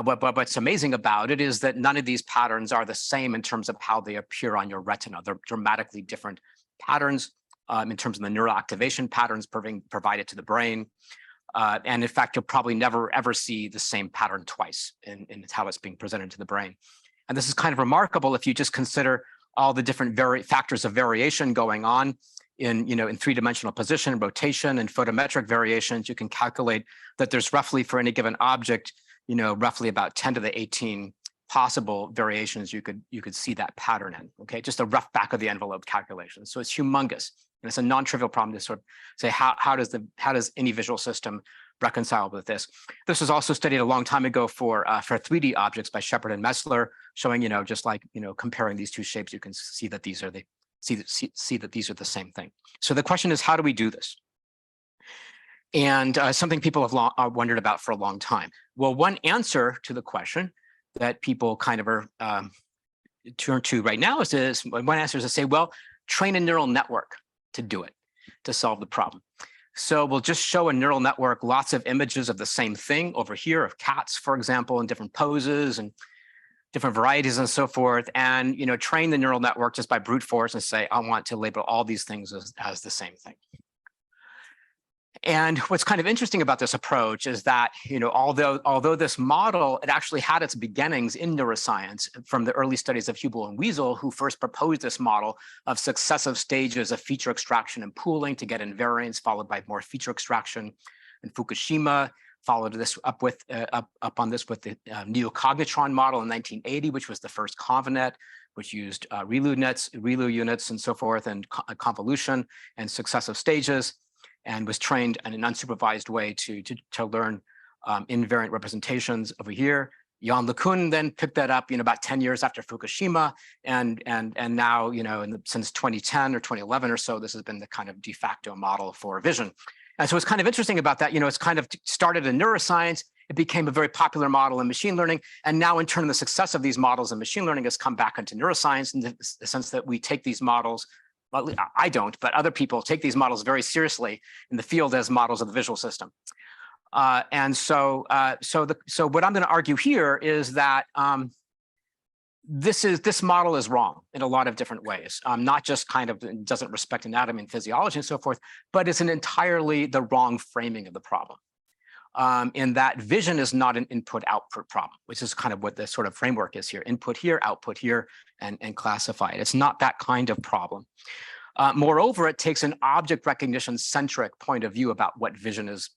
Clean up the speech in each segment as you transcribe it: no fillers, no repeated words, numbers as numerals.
what's amazing about it is that none of these patterns are the same in terms of how they appear on your retina. They're dramatically different patterns in terms of the neural activation patterns provided to the brain. And in fact, you'll probably never, ever see the same pattern twice in how it's being presented to the brain. And this is kind of remarkable if you just consider all the different factors of variation going on in three-dimensional position, rotation, and photometric variations. You can calculate that there's roughly, for any given object, roughly about 10 to the 18 possible variations you could see that pattern in. Okay, just a rough back of the envelope calculation. So it's humongous, and it's a non-trivial problem to sort of say how does any visual system reconcile with this. This was also studied a long time ago for 3D objects by Shepard and Messler, showing just like comparing these two shapes, you can see that these are these are the same thing. So the question is, how do we do this? And something people have wondered about for a long time. Well, one answer to the question that people kind of are turn to right now is one answer is to say, well, train a neural network to do it, to solve the problem. So we'll just show a neural network lots of images of the same thing over here, of cats, for example, in different poses and different varieties and so forth, and train the neural network just by brute force and say, I want to label all these things as the same thing. And what's kind of interesting about this approach is that, although this model, it actually had its beginnings in neuroscience from the early studies of Hubel and Wiesel, who first proposed this model of successive stages of feature extraction and pooling to get invariance, followed by more feature extraction. And Fukushima followed this up on this with the neocognitron model in 1980, which was the first convnet, which used ReLU units and so forth, and convolution and successive stages, and was trained in an unsupervised way to learn invariant representations over here. Jan LeCun then picked that up, about 10 years after Fukushima, and now, since 2010 or 2011 or so, this has been the kind of de facto model for vision. And so what's kind of interesting about that, it's kind of started in neuroscience. It became a very popular model in machine learning, and now in turn, the success of these models in machine learning has come back into neuroscience in the sense that we take these models. Well, I don't, but other people take these models very seriously in the field as models of the visual system. So what I'm going to argue here is that this model is wrong in a lot of different ways. Not just kind of doesn't respect anatomy and physiology and so forth, but it's an entirely the wrong framing of the problem. In that vision is not an input-output problem, which is kind of what the sort of framework is here: input here, output here, and classify it. It's not that kind of problem. Moreover, it takes an object recognition-centric point of view about what vision is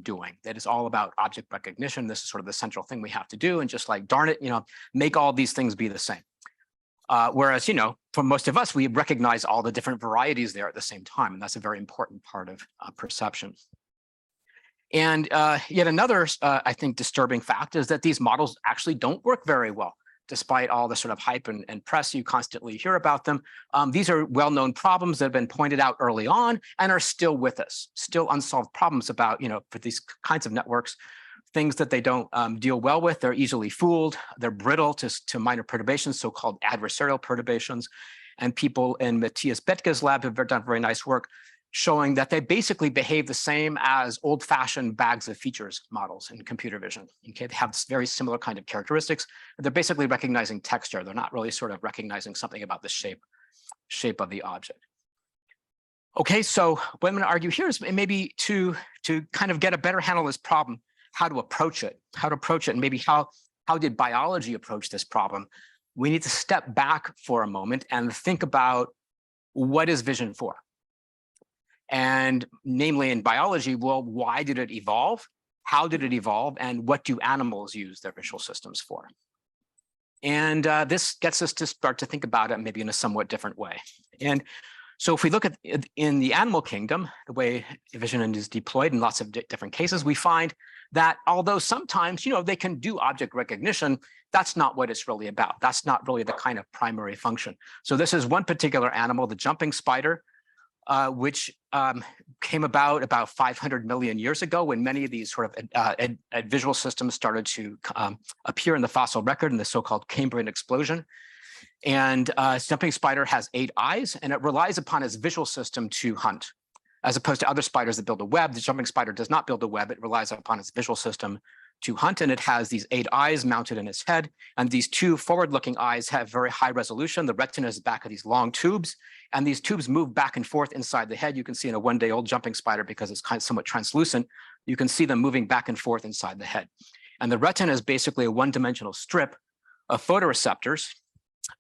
doing. That is all about object recognition. This is sort of the central thing we have to do, and just like, darn it, make all these things be the same. Whereas, for most of us, we recognize all the different varieties there at the same time, and that's a very important part of perception. And yet another, I think, disturbing fact is that these models actually don't work very well, despite all the sort of hype and press you constantly hear about them. These are well-known problems that have been pointed out early on and are still with us, still unsolved problems about, for these kinds of networks, things that they don't deal well with. They're easily fooled. They're brittle to minor perturbations, so-called adversarial perturbations. And people in Matthias Bethge's lab have done very nice work showing that they basically behave the same as old-fashioned bags of features models in computer vision. Okay, they have very similar kind of characteristics. They're basically recognizing texture. They're not really sort of recognizing something about the shape of the object. Okay, so what I'm going to argue here is maybe to kind of get a better handle on this problem, how to approach it, and maybe how did biology approach this problem. We need to step back for a moment and think about what is vision for. And namely in biology, well, why did it evolve? How did it evolve? And what do animals use their visual systems for? And this gets us to start to think about it maybe in a somewhat different way. And so if we look at in the animal kingdom, the way vision is deployed in lots of different cases, we find that although sometimes, they can do object recognition, that's not what it's really about. That's not really the kind of primary function. So this is one particular animal, the jumping spider, which came about 500 million years ago when many of these sort of visual systems started to appear in the fossil record in the so-called Cambrian explosion. And jumping spider has 8 eyes, and it relies upon its visual system to hunt. As opposed to other spiders that build a web, the jumping spider does not build a web. It relies upon its visual system hunt, and it has these 8 eyes mounted in its head, and these 2 forward-looking eyes have very high resolution. The retina is back of these long tubes, and these tubes move back and forth inside the head. You can see in a one-day-old jumping spider, because it's kind of somewhat translucent, you can see them moving back and forth inside the head. And the retina is basically a one-dimensional strip of photoreceptors,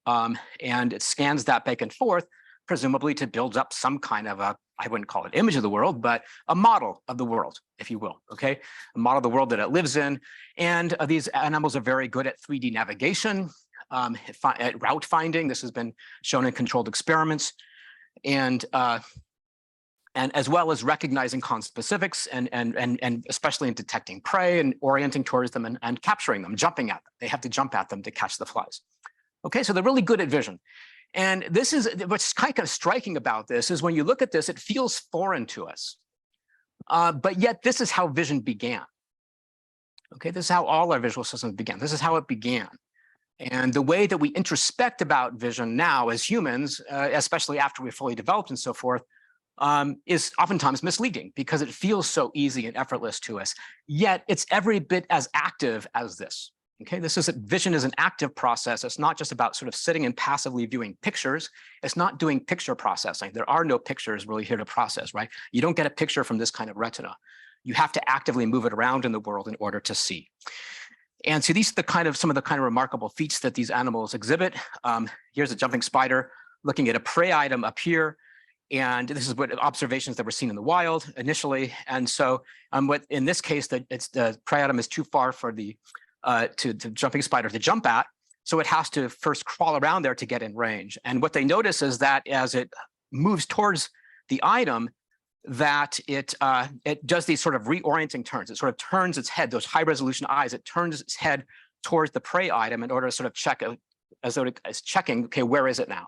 and it scans that back and forth, presumably to build up some kind of a, I wouldn't call it image of the world, but a model of the world, if you will, okay? A model of the world that it lives in. And these animals are very good at 3D navigation, at route finding. This has been shown in controlled experiments. And as well as recognizing conspecifics and especially in detecting prey and orienting towards them and capturing them, jumping at them. They have to jump at them to catch the flies. Okay, so they're really good at vision. And this is what's kind of striking about this is when you look at this, it feels foreign to us. But yet this is how vision began. Okay, this is how all our visual systems began. This is how it began. And the way that we introspect about vision now as humans, especially after we're fully developed and so forth, is oftentimes misleading because it feels so easy and effortless to us. Yet it's every bit as active as this. Okay, vision is an active process. It's not just about sort of sitting and passively viewing pictures. It's not doing picture processing. There are no pictures really here to process, right? You don't get a picture from this kind of retina. You have to actively move it around in the world in order to see. And so these are some of the kind of remarkable feats that these animals exhibit. Here's a jumping spider looking at a prey item up here. And this is what observations that were seen in the wild initially. And so what in this case, the prey item is too far for the to jumping spider to jump at. So it has to first crawl around there to get in range. And what they notice is that as it moves towards the item, that it does these sort of reorienting turns. It sort of turns its head, those high resolution eyes, it turns its head towards the prey item in order to sort of check, as though it's checking, okay, where is it now?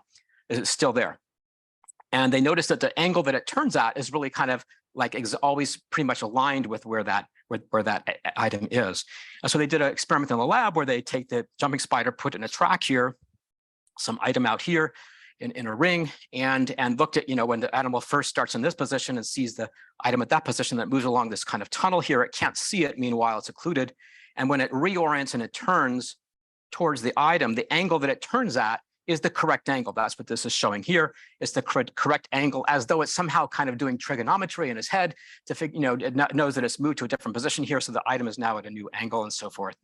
Is it still there? And they notice that the angle that it turns at is really kind of like always pretty much aligned with where that item is. And so they did an experiment in the lab where they take the jumping spider, put in a track here, some item out here in a ring, and looked at, when the animal first starts in this position and sees the item at that position that moves along this kind of tunnel here, it can't see it, meanwhile it's occluded. And when it reorients and it turns towards the item, the angle that it turns at is the correct angle. That's what this is showing here. It's the correct angle, as though it's somehow kind of doing trigonometry in his head to figure, it knows that it's moved to a different position here, so the item is now at a new angle and so forth.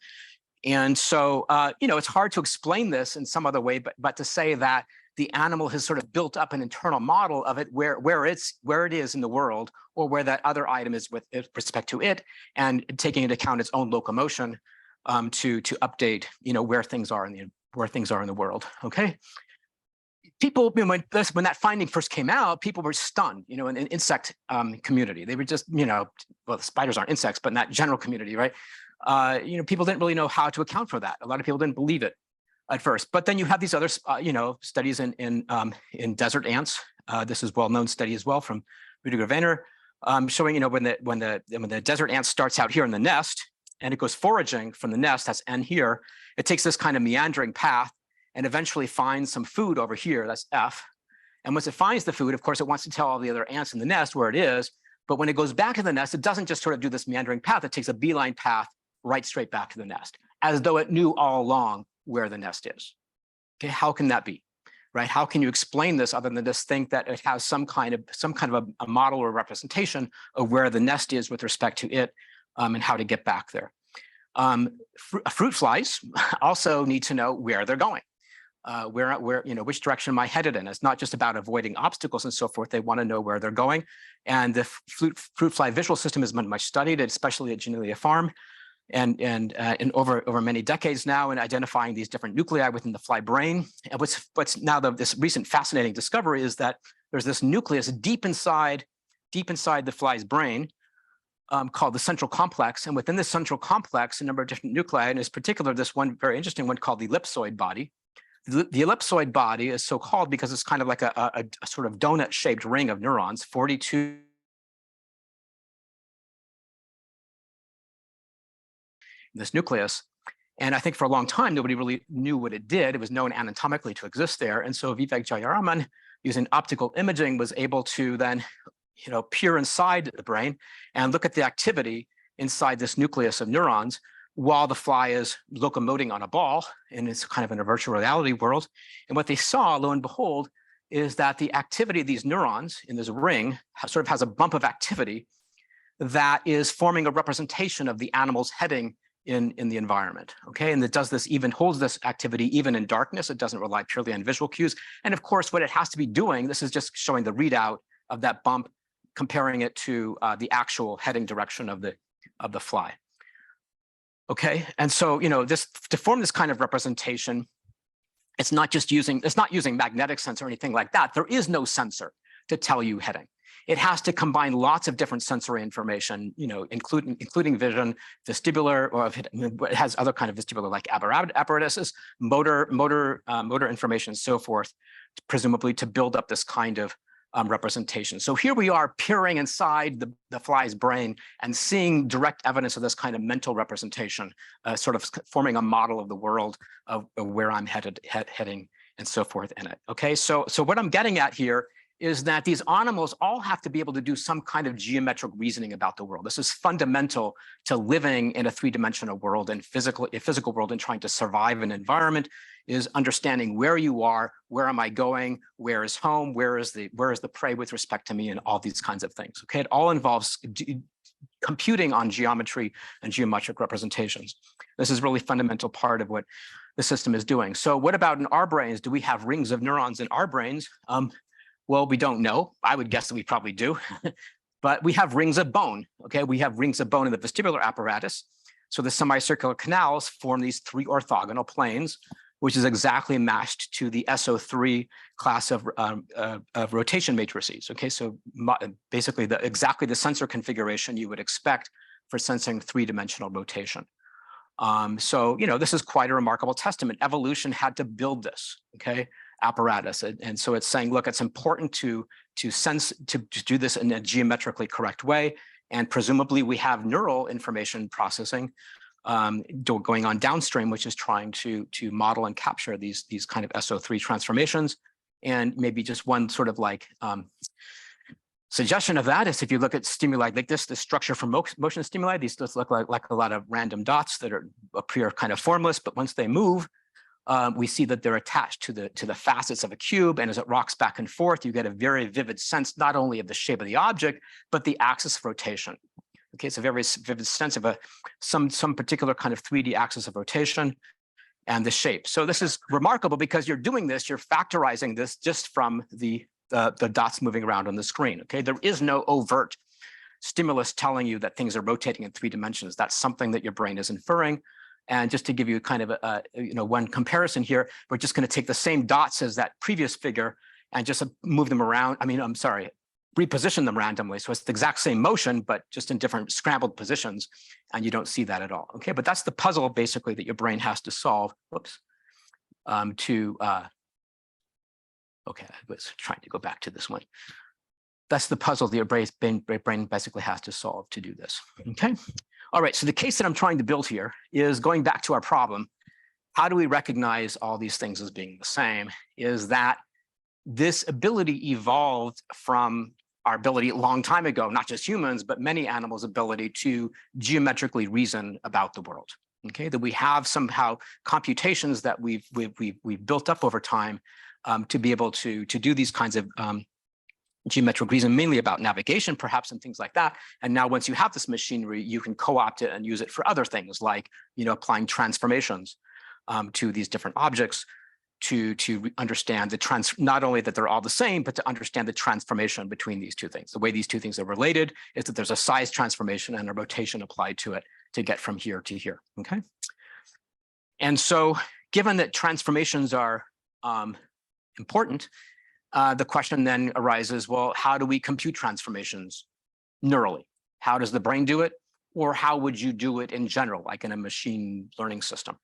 And so, it's hard to explain this in some other way, but to say that the animal has sort of built up an internal model of it where it is in the world, or where that other item is with respect to it, and taking into account its own locomotion to update, where things are in the world. Okay. People, when that finding first came out, people were stunned, in the insect community. They were just, well, the spiders aren't insects, but in that general community, right? People didn't really know how to account for that. A lot of people didn't believe it at first. But then you have these other, studies in desert ants. This is well-known study as well from Rüdiger Wenner, showing, when the desert ant starts out here in the nest and it goes foraging from the nest, that's N here, it takes this kind of meandering path and eventually finds some food over here, that's F. And once it finds the food, of course, it wants to tell all the other ants in the nest where it is. But when it goes back to the nest, it doesn't just sort of do this meandering path. It takes a beeline path right straight back to the nest, as though it knew all along where the nest is. Okay, how can that be, right? How can you explain this other than just think that it has some kind of a model or representation of where the nest is with respect to it, and how to get back there? Fruit flies also need to know where they're going. Which direction am I headed in? It's not just about avoiding obstacles and so forth. They want to know where they're going. And the fruit fly visual system has been much studied, especially at Genelia Farm, and over many decades now, in identifying these different nuclei within the fly brain. And what's now this recent fascinating discovery is that there's this nucleus deep inside the fly's brain, called the central complex. And within the central complex, a number of different nuclei, and in particular, this one very interesting one called the ellipsoid body. The ellipsoid body is so called because it's kind of like a sort of donut-shaped ring of neurons, 42 in this nucleus. And I think for a long time, nobody really knew what it did. It was known anatomically to exist there. And so Vivek Jayaraman, using optical imaging, was able to then peer inside the brain and look at the activity inside this nucleus of neurons, while the fly is locomoting on a ball, and it's kind of in a virtual reality world. And what they saw, lo and behold, is that the activity of these neurons in this ring sort of has a bump of activity that is forming a representation of the animal's heading in the environment. Okay, and it does this, even holds this activity even in darkness. It doesn't rely purely on visual cues. And of course, what it has to be doing, this is just showing the readout of that bump, comparing it to the actual heading direction of the fly. Okay, and so, you know, this, to form this kind of representation, it's not using magnetic sensor or anything like that. There is no sensor to tell you heading. It has to combine lots of different sensory information, you know, including vision, vestibular, or it has other kind of vestibular like apparatuses, motor information, and so forth, presumably to build up this kind of representation. So here we are peering inside the fly's brain and seeing direct evidence of this kind of mental representation, sort of forming a model of the world of where I'm heading and so forth in it. Okay, so what I'm getting at here is that these animals all have to be able to do some kind of geometric reasoning about the world. This is fundamental to living in a three-dimensional world and a physical world, and trying to survive an environment is understanding where you are, where am I going, where is home, where is the prey with respect to me, and all these kinds of things. Okay, it all involves computing on geometry and geometric representations. This is really fundamental part of what the system is doing. So what about in our brains? Do we have rings of neurons in our brains? Well, we don't know. I would guess that we probably do, but we have rings of bone. Okay, we have rings of bone in the vestibular apparatus. So the semicircular canals form these three orthogonal planes, which is exactly matched to the SO3 class of rotation matrices. Okay, so basically exactly the sensor configuration you would expect for sensing three-dimensional rotation. So, you know, this is quite a remarkable testament. Evolution had to build this, okay, apparatus. And so it's saying, look, it's important to do this in a geometrically correct way. And presumably we have neural information processing going on downstream, which is trying to model and capture these kind of SO3 transformations. And maybe just one sort of like suggestion of that is, if you look at stimuli like this, the structure for motion stimuli, these just look like a lot of random dots that appear kind of formless, but once they move, we see that they're attached to the facets of a cube, and as it rocks back and forth, you get a very vivid sense not only of the shape of the object, but the axis of rotation. Okay, it's a very vivid sense of some particular kind of 3D axis of rotation and the shape. So this is remarkable because you're doing this, you're factorizing this just from the dots moving around on the screen. Okay, there is no overt stimulus telling you that things are rotating in 3 dimensions. That's something that your brain is inferring. And just to give you kind of one comparison here, we're just going to take the same dots as that previous figure and just move them around. Reposition them randomly. So it's the exact same motion, but just in different scrambled positions, and you don't see that at all. Okay, but that's the puzzle basically that your brain has to solve. Whoops. Okay, I was trying to go back to this one. That's the puzzle that your brain basically has to solve to do this. Okay. All right, so the case that I'm trying to build here is going back to our problem. How do we recognize all these things as being the same? Is that this ability evolved from our ability a long time ago, not just humans, but many animals' ability to geometrically reason about the world. Okay, that we have somehow computations that we've built up over time to be able to do these kinds of geometric reason, mainly about navigation, perhaps, and things like that. And now once you have this machinery, you can co-opt it and use it for other things like, applying transformations to these different objects to understand not only that they're all the same, but to understand the transformation between these two things. The way these two things are related is that there's a size transformation and a rotation applied to it to get from here to here, okay? And so given that transformations are important, the question then arises, well, how do we compute transformations neurally? How does the brain do it? Or how would you do it in general, like in a machine learning system?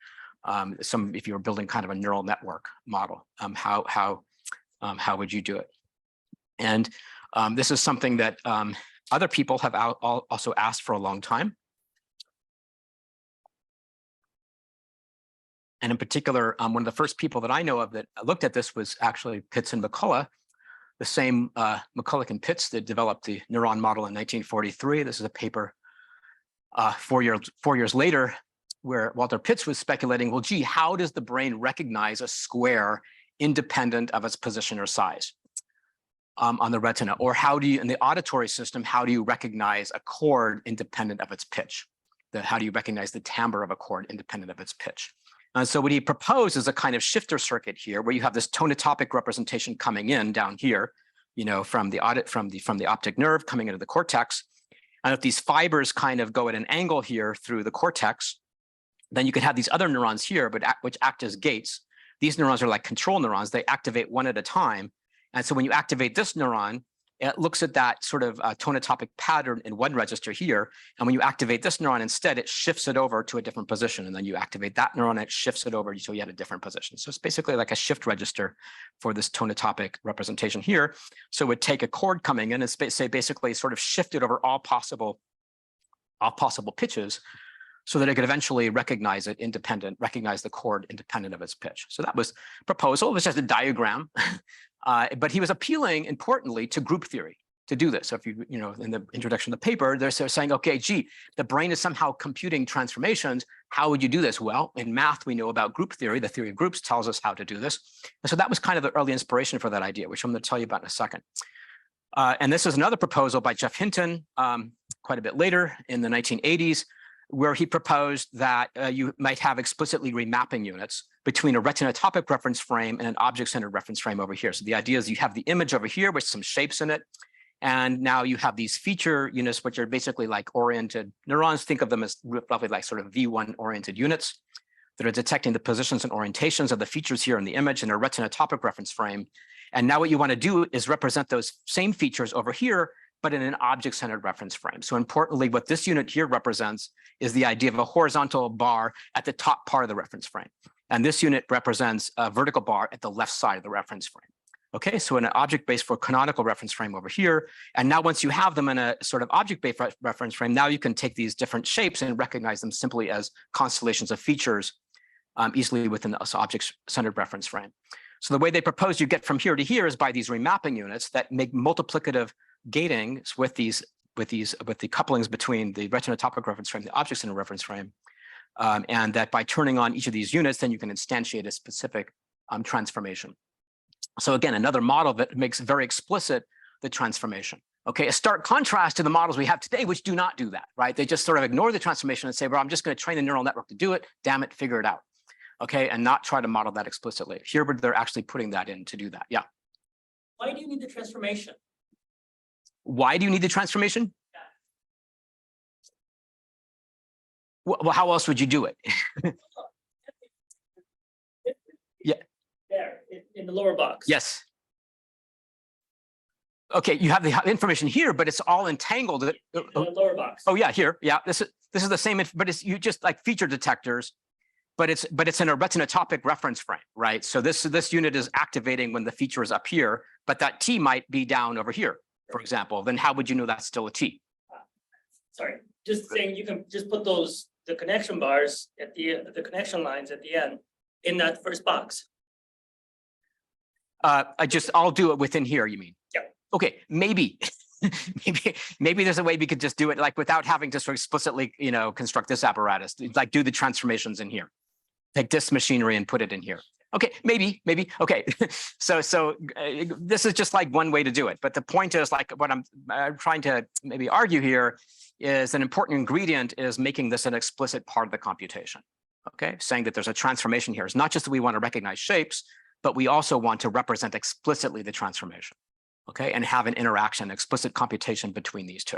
If you were building kind of a neural network model, how would you do it? And this is something that other people have also asked for a long time. And in particular, one of the first people that I know of that looked at this was actually Pitts and McCullough, the same McCullough and Pitts that developed the neuron model in 1943. This is a paper 4 years later where Walter Pitts was speculating, well, gee, how does the brain recognize a square independent of its position or size on the retina? Or how do you, in the auditory system, how do you recognize a chord independent of its pitch? How do you recognize the timbre of a chord independent of its pitch? And so what he proposed is a kind of shifter circuit here, where you have this tonotopic representation coming in down here, from the optic nerve coming into the cortex. And if these fibers kind of go at an angle here through the cortex, then you can have these other neurons here, which act as gates. These neurons are like control neurons. They activate one at a time. And so when you activate this neuron, it looks at that sort of tonotopic pattern in one register here. And when you activate this neuron instead, it shifts it over to a different position. And then you activate that neuron, and it shifts it over so you had a different position. So it's basically like a shift register for this tonotopic representation here. So it would take a chord coming in and say basically sort of shift it over all possible pitches, so that it could eventually recognize the chord independent of its pitch. So that was proposal. It was just a diagram. But he was appealing, importantly, to group theory to do this. So if you in the introduction of the paper, they're saying, okay, gee, the brain is somehow computing transformations. How would you do this? Well, in math, we know about group theory. The theory of groups tells us how to do this. And so that was kind of the early inspiration for that idea, which I'm going to tell you about in a second. And this is another proposal by Jeff Hinton quite a bit later in the 1980s, where he proposed that you might have explicitly remapping units between a retinotopic reference frame and an object-centered reference frame over here. So the idea is you have the image over here with some shapes in it, and now you have these feature units, which are basically like oriented neurons. Think of them as roughly like sort of V1 oriented units that are detecting the positions and orientations of the features here in the image in a retinotopic reference frame. And now what you want to do is represent those same features over here, but in an object-centered reference frame. So importantly, what this unit here represents is the idea of a horizontal bar at the top part of the reference frame. And this unit represents a vertical bar at the left side of the reference frame. Okay, so in an object-based for canonical reference frame over here. And now once you have them in a sort of object-based reference frame, now you can take these different shapes and recognize them simply as constellations of features easily within this object-centered reference frame. So the way they propose you get from here to here is by these remapping units that make multiplicative gating with the couplings between the retinotopic reference frame, the object-centered reference frame, and that by turning on each of these units, then you can instantiate a specific transformation. So again, another model that makes very explicit the transformation. Okay, a stark contrast to the models we have today, which do not do that, right? They just sort of ignore the transformation and say, well, I'm just going to train the neural network to do it. Damn it, figure it out. Okay, and not try to model that explicitly. Here, but they're actually putting that in to do that. Yeah. Why do you need the transformation? Why do you need the transformation? Yeah. Well, how else would you do it? Yeah. There, in the lower box. Yes. Okay, you have the information here, but it's all entangled. In the lower box. Oh yeah, here. Yeah, this is the same, but it's you just like feature detectors, but it's in a retinotopic reference frame, right? So this unit is activating when the feature is up here, but that T might be down over here, for example. Then how would you know that's still a T? Sorry, just saying you can just put the connection bars at the connection lines at the end in that first box. I'll do it within here, you mean? Yeah. Okay, maybe. maybe there's a way we could just do it like without having to sort of explicitly, construct this apparatus, like do the transformations in here. Take this machinery and put it in here. Okay, maybe. Okay, so this is just like one way to do it. But the point is, like, what I'm trying to maybe argue here is an important ingredient is making this an explicit part of the computation. Okay, saying that there's a transformation here. It's not just that we want to recognize shapes, but we also want to represent explicitly the transformation. Okay, and have an interaction, explicit computation between these two.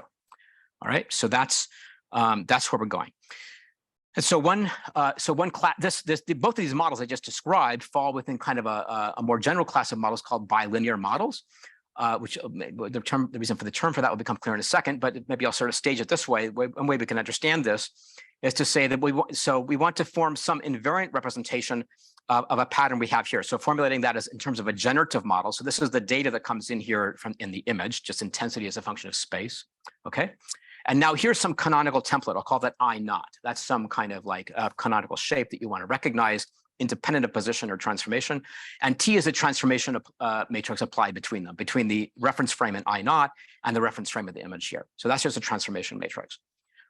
All right, so that's where we're going. And so both of these models I just described fall within kind of a more general class of models called bilinear models, which the reason for the term for that will become clear in a second, but maybe I'll sort of stage it this way. One way we can understand this is to say that we want to form some invariant representation of a pattern we have here. So formulating that as in terms of a generative model. So this is the data that comes in here in the image, just intensity as a function of space. Okay. And now here's some canonical template. I'll call that I naught. That's some kind of like a canonical shape that you want to recognize independent of position or transformation. And T is a transformation matrix applied between them, between the reference frame in I naught and the reference frame of the image here. So that's just a transformation matrix.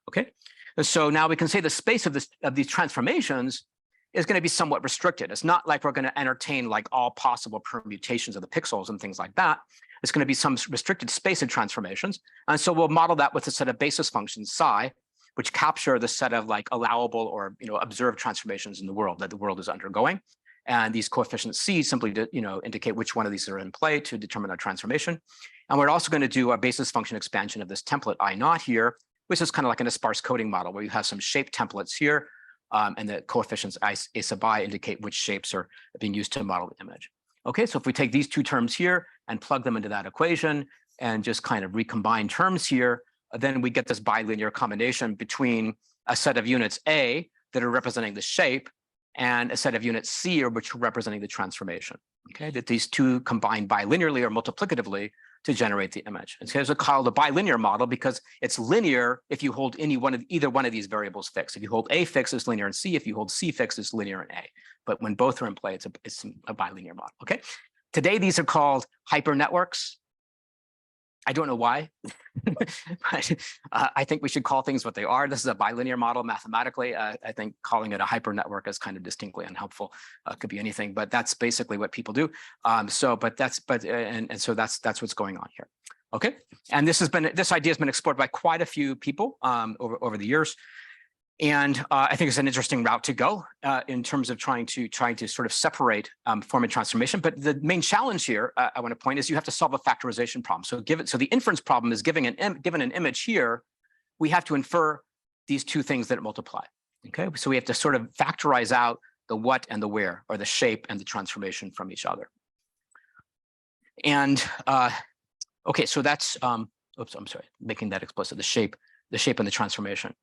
Okay, and so now we can say the space of these transformations is going to be somewhat restricted. It's not like we're going to entertain like all possible permutations of the pixels and things like that. It's going to be some restricted space of transformations. And so we'll model that with a set of basis functions psi, which capture the set of like allowable or observed transformations in the world that the world is undergoing. And these coefficients C simply indicate which one of these are in play to determine our transformation. And we're also going to do a basis function expansion of this template I naught here, which is kind of like in a sparse coding model where you have some shape templates here. And the coefficients a sub I indicate which shapes are being used to model the image. Okay, so if we take these two terms here and plug them into that equation and just kind of recombine terms here, then we get this bilinear combination between a set of units A that are representing the shape and a set of units C, which are representing the transformation. Okay, that these two combine bilinearly or multiplicatively to generate the image. And so it's called a bilinear model because it's linear if you hold either one of these variables fixed. If you hold A fixed, it's linear in C. If you hold C fixed, it's linear in A. But when both are in play, it's a bilinear model. Okay. Today, these are called hypernetworks. I don't know why, but I think we should call things what they are. This is a bilinear model mathematically. I think calling it a hypernetwork is kind of distinctly unhelpful. Could be anything, but that's basically what people do. So that's what's going on here. Okay, and this idea has been explored by quite a few people over the years. And I think it's an interesting route to go in terms of trying to sort of separate form and transformation. But the main challenge here, I want to point, is you have to solve a factorization problem. So the inference problem is given an image here, we have to infer these two things that multiply. Okay, so we have to sort of factorize out the what and the where, or the shape and the transformation from each other. And okay, so that's oops, I'm sorry, making that explicit. The shape and the transformation.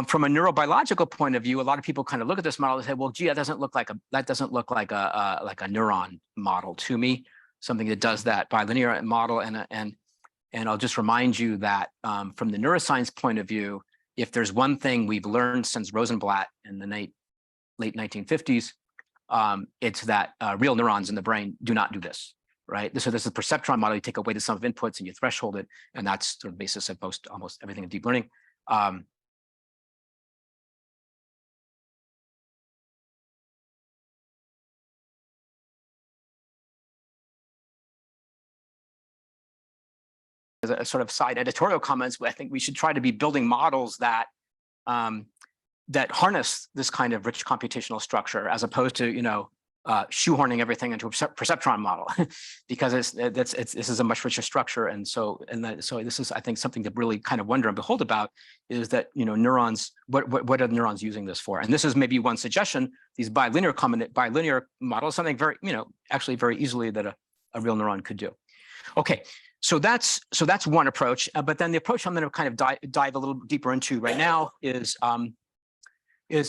From a neurobiological point of view, a lot of people kind of look at this model and say, "Well, gee, that doesn't look like a neuron model to me, something that does that bilinear model." And I'll just remind you that from the neuroscience point of view, if there's one thing we've learned since Rosenblatt in the late 1950s, it's that real neurons in the brain do not do this, right? So this is a perceptron model. You take away the sum of inputs and you threshold it, and that's the basis of almost everything in deep learning. As a sort of side editorial comments, I think we should try to be building models that that harness this kind of rich computational structure, as opposed to shoehorning everything into a perceptron model, because this is a much richer structure. And so this is, I think, something to really kind of wonder and behold about, is that neurons, what are neurons using this for? And this is maybe one suggestion. These bilinear models, something very actually very easily that a real neuron could do. Okay. So that's one approach, but then the approach I'm going to kind of dive a little deeper into right now is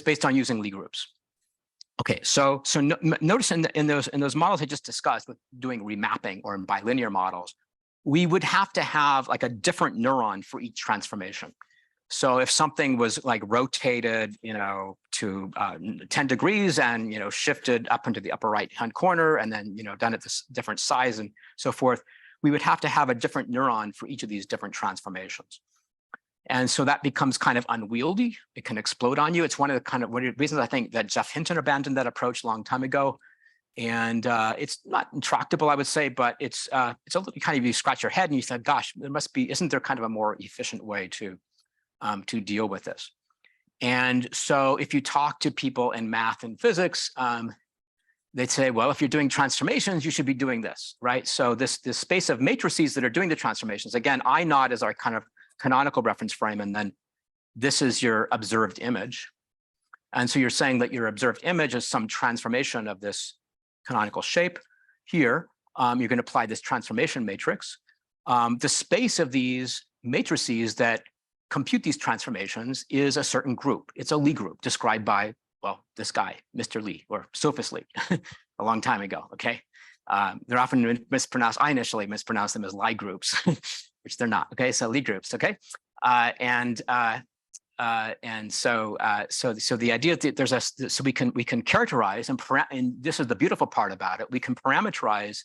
based on using Lie groups. Okay, so notice in those models I just discussed with doing remapping or in bilinear models, we would have to have like a different neuron for each transformation. So if something was like rotated, to 10 degrees and shifted up into the upper right hand corner, and then done at this different size and so forth, we would have to have a different neuron for each of these different transformations. And so that becomes kind of unwieldy. It can explode on you. It's one of the reasons I think that Jeff Hinton abandoned that approach a long time ago. And it's not intractable, I would say, but it's a little kind of, you scratch your head and you said, gosh, isn't there kind of a more efficient way to deal with this? And so if you talk to people in math and physics, they'd say, well, if you're doing transformations, you should be doing this, right? So this space of matrices that are doing the transformations, again, I naught is our kind of canonical reference frame, and then this is your observed image. And so you're saying that your observed image is some transformation of this canonical shape here. You're going to apply this transformation matrix. The space of these matrices that compute these transformations is a certain group. It's a Lie group described by, well, this guy, Mr. Lie, or Sophus Lie, a long time ago, okay? They're often mispronounced. I initially mispronounced them as Lie groups, which they're not, okay? So Lie groups, okay? And so the idea that so we can characterize, and this is the beautiful part about it, we can parameterize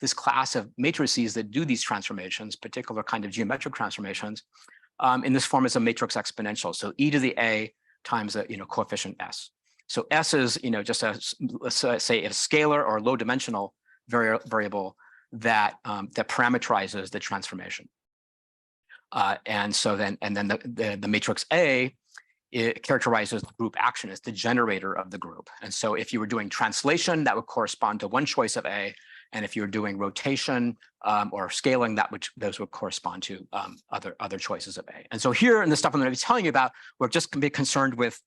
this class of matrices that do these transformations, particular kind of geometric transformations, in this form is a matrix exponential. So e to the a times a coefficient s. So s is just a, let's say, a scalar or low dimensional variable that that parameterizes the transformation. And then the matrix A, it characterizes the group action as the generator of the group. And so if you were doing translation, that would correspond to one choice of A. And if you were doing rotation or scaling, those would correspond to other choices of A. And so here in the stuff I'm going to be telling you about, we're just going to be concerned with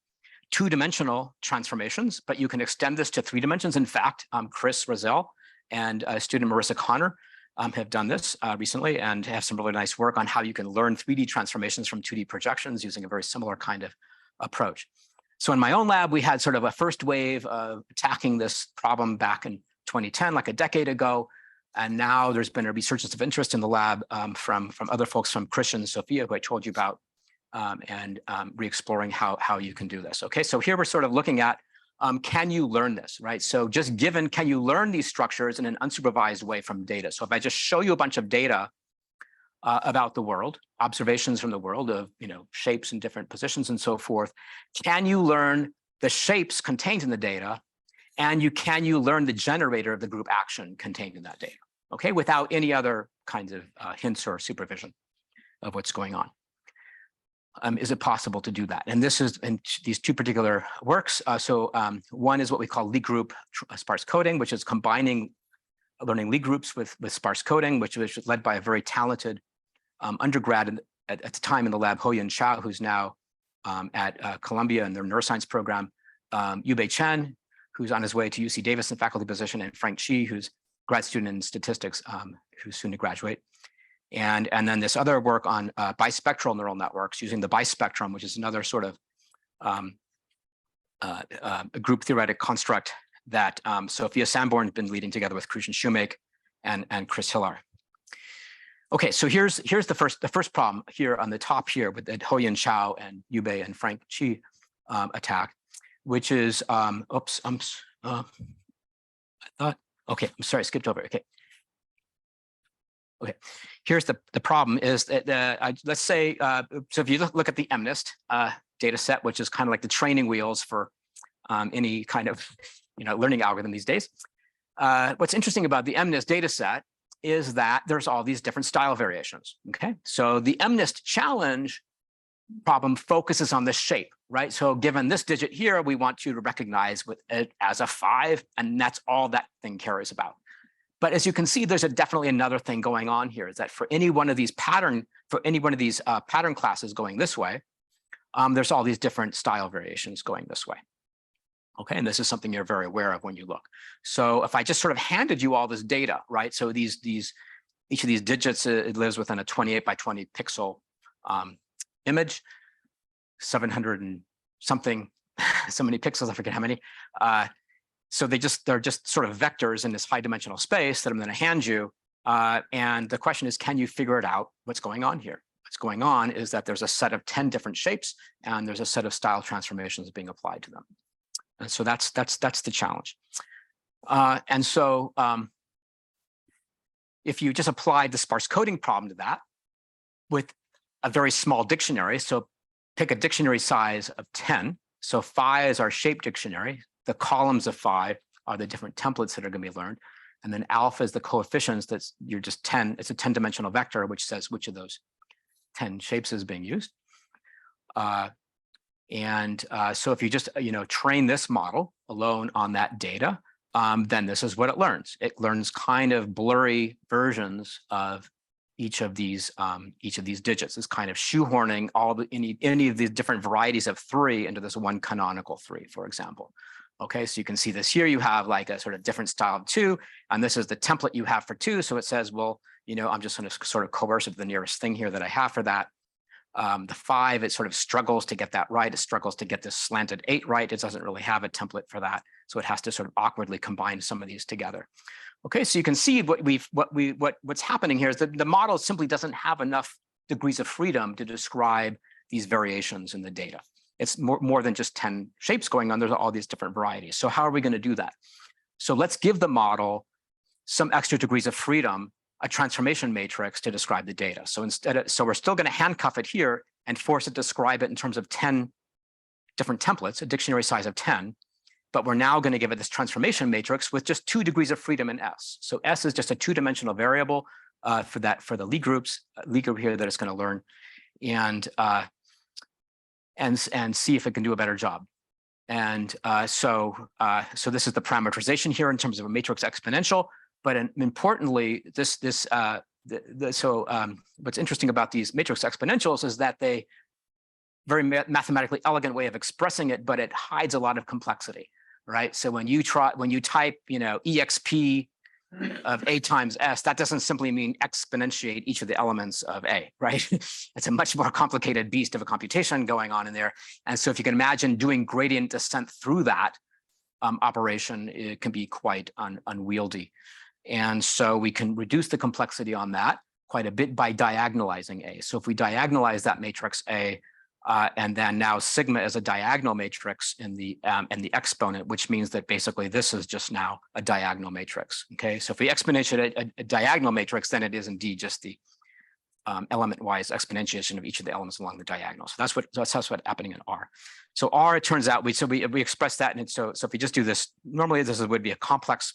two-dimensional transformations, but you can extend this to three dimensions. In fact, Chris Rozelle and student Marissa Connor have done this recently and have some really nice work on how you can learn 3D transformations from 2D projections using a very similar kind of approach. So in my own lab, we had sort of a first wave of attacking this problem back in 2010, like a decade ago. And now there's been a resurgence of interest in the lab from other folks, from Christian and Sophia, who I told you about, and re-exploring how you can do this. Okay, so here we're sort of looking at, can you learn this, right? So just given, can you learn these structures in an unsupervised way from data? So if I just show you a bunch of data about the world, observations from the world of shapes in different positions and so forth, can you learn the shapes contained in the data? And can you learn the generator of the group action contained in that data? Okay, without any other kinds of hints or supervision of what's going on. Is it possible to do that? And this is in these two particular works. One is what we call Lie Group Sparse Coding, which is combining learning Lie groups with sparse coding, which was led by a very talented undergrad at the time in the lab, Hoyan Chao, who's now at Columbia in their neuroscience program, Yubei Chen, who's on his way to UC Davis in faculty position, and Frank Chi, who's grad student in statistics, who's soon to graduate. And then this other work on bispectral neural networks using the bispectrum, which is another sort of a group theoretic construct that Sophia Sanborn has been leading together with Christian Shoemake and Chris Hillar. Okay, so here's the first problem here on the top here with the Hoyan Chao and Yubei and Frank Chi attack, which is I thought, okay, I'm sorry, I skipped over. Okay, here's the problem is that let's say, so if you look at the mnist data set, which is kind of like the training wheels for any kind of learning algorithm these days. What's interesting about the mnist data set is that there's all these different style variations. Okay, so the mnist challenge problem focuses on the shape, right? So given this digit here, we want you to recognize it as a 5, and that's all that thing cares about. But as you can see, there's definitely another thing going on here, is that for any one of these pattern classes going this way, there's all these different style variations going this way. Okay, and this is something you're very aware of when you look. So if I just sort of handed you all this data, right? So each of these digits, it lives within a 28 by 20 pixel image, 700 and something, so many pixels, I forget how many. So they're just sort of vectors in this high dimensional space that I'm going to hand you. And the question is, can you figure it out? What's going on here? What's going on is that there's a set of 10 different shapes, and there's a set of style transformations being applied to them. And so that's the challenge. And so if you just applied the sparse coding problem to that with a very small dictionary, so pick a dictionary size of 10. So phi is our shape dictionary. The columns of phi are the different templates that are going to be learned. And then alpha is the coefficients you're just 10. It's a 10-dimensional vector, which says which of those 10 shapes is being used. So if you just train this model alone on that data, then this is what it learns. It learns kind of blurry versions of each of these digits. It's kind of shoehorning any of these different varieties of 3 into this one canonical 3, for example. Okay, so you can see this here. You have like a sort of different style of 2, and this is the template you have for 2. So it says, well, I'm just going to sort of coerce it to the nearest thing here that I have for that. The 5, it sort of struggles to get that right. It struggles to get this slanted 8 right. It doesn't really have a template for that. So it has to sort of awkwardly combine some of these together. Okay, so you can see what's happening here is that the model simply doesn't have enough degrees of freedom to describe these variations in the data. It's more than just 10 shapes going on. There's all these different varieties. So how are we going to do that? So let's give the model some extra degrees of freedom a transformation matrix to describe the data. So so we're still going to handcuff it here and force it to describe it in terms of 10 different templates, a dictionary size of 10. But we're now going to give it this transformation matrix with just 2 degrees of freedom in S. So S is just a 2-dimensional variable for the Lie group here that it's going to learn, and see if it can do a better job. And so this is the parameterization here in terms of a matrix exponential. But importantly, what's interesting about these matrix exponentials is that they very mathematically elegant way of expressing it, but it hides a lot of complexity, right? So when you type, exp of A times S, that doesn't simply mean exponentiate each of the elements of A, right? It's a much more complicated beast of a computation going on in there. And so if you can imagine doing gradient descent through that operation, it can be quite unwieldy. And so we can reduce the complexity on that quite a bit by diagonalizing A. So if we diagonalize that matrix A, and then now sigma is a diagonal matrix in the exponent, which means that basically this is just now a diagonal matrix. Okay, so if we exponentiate a diagonal matrix, then it is indeed just the element-wise exponentiation of each of the elements along the diagonal. So that's what's happening in R. So R, it turns out we express that, and so if we just do this, normally this would be a complex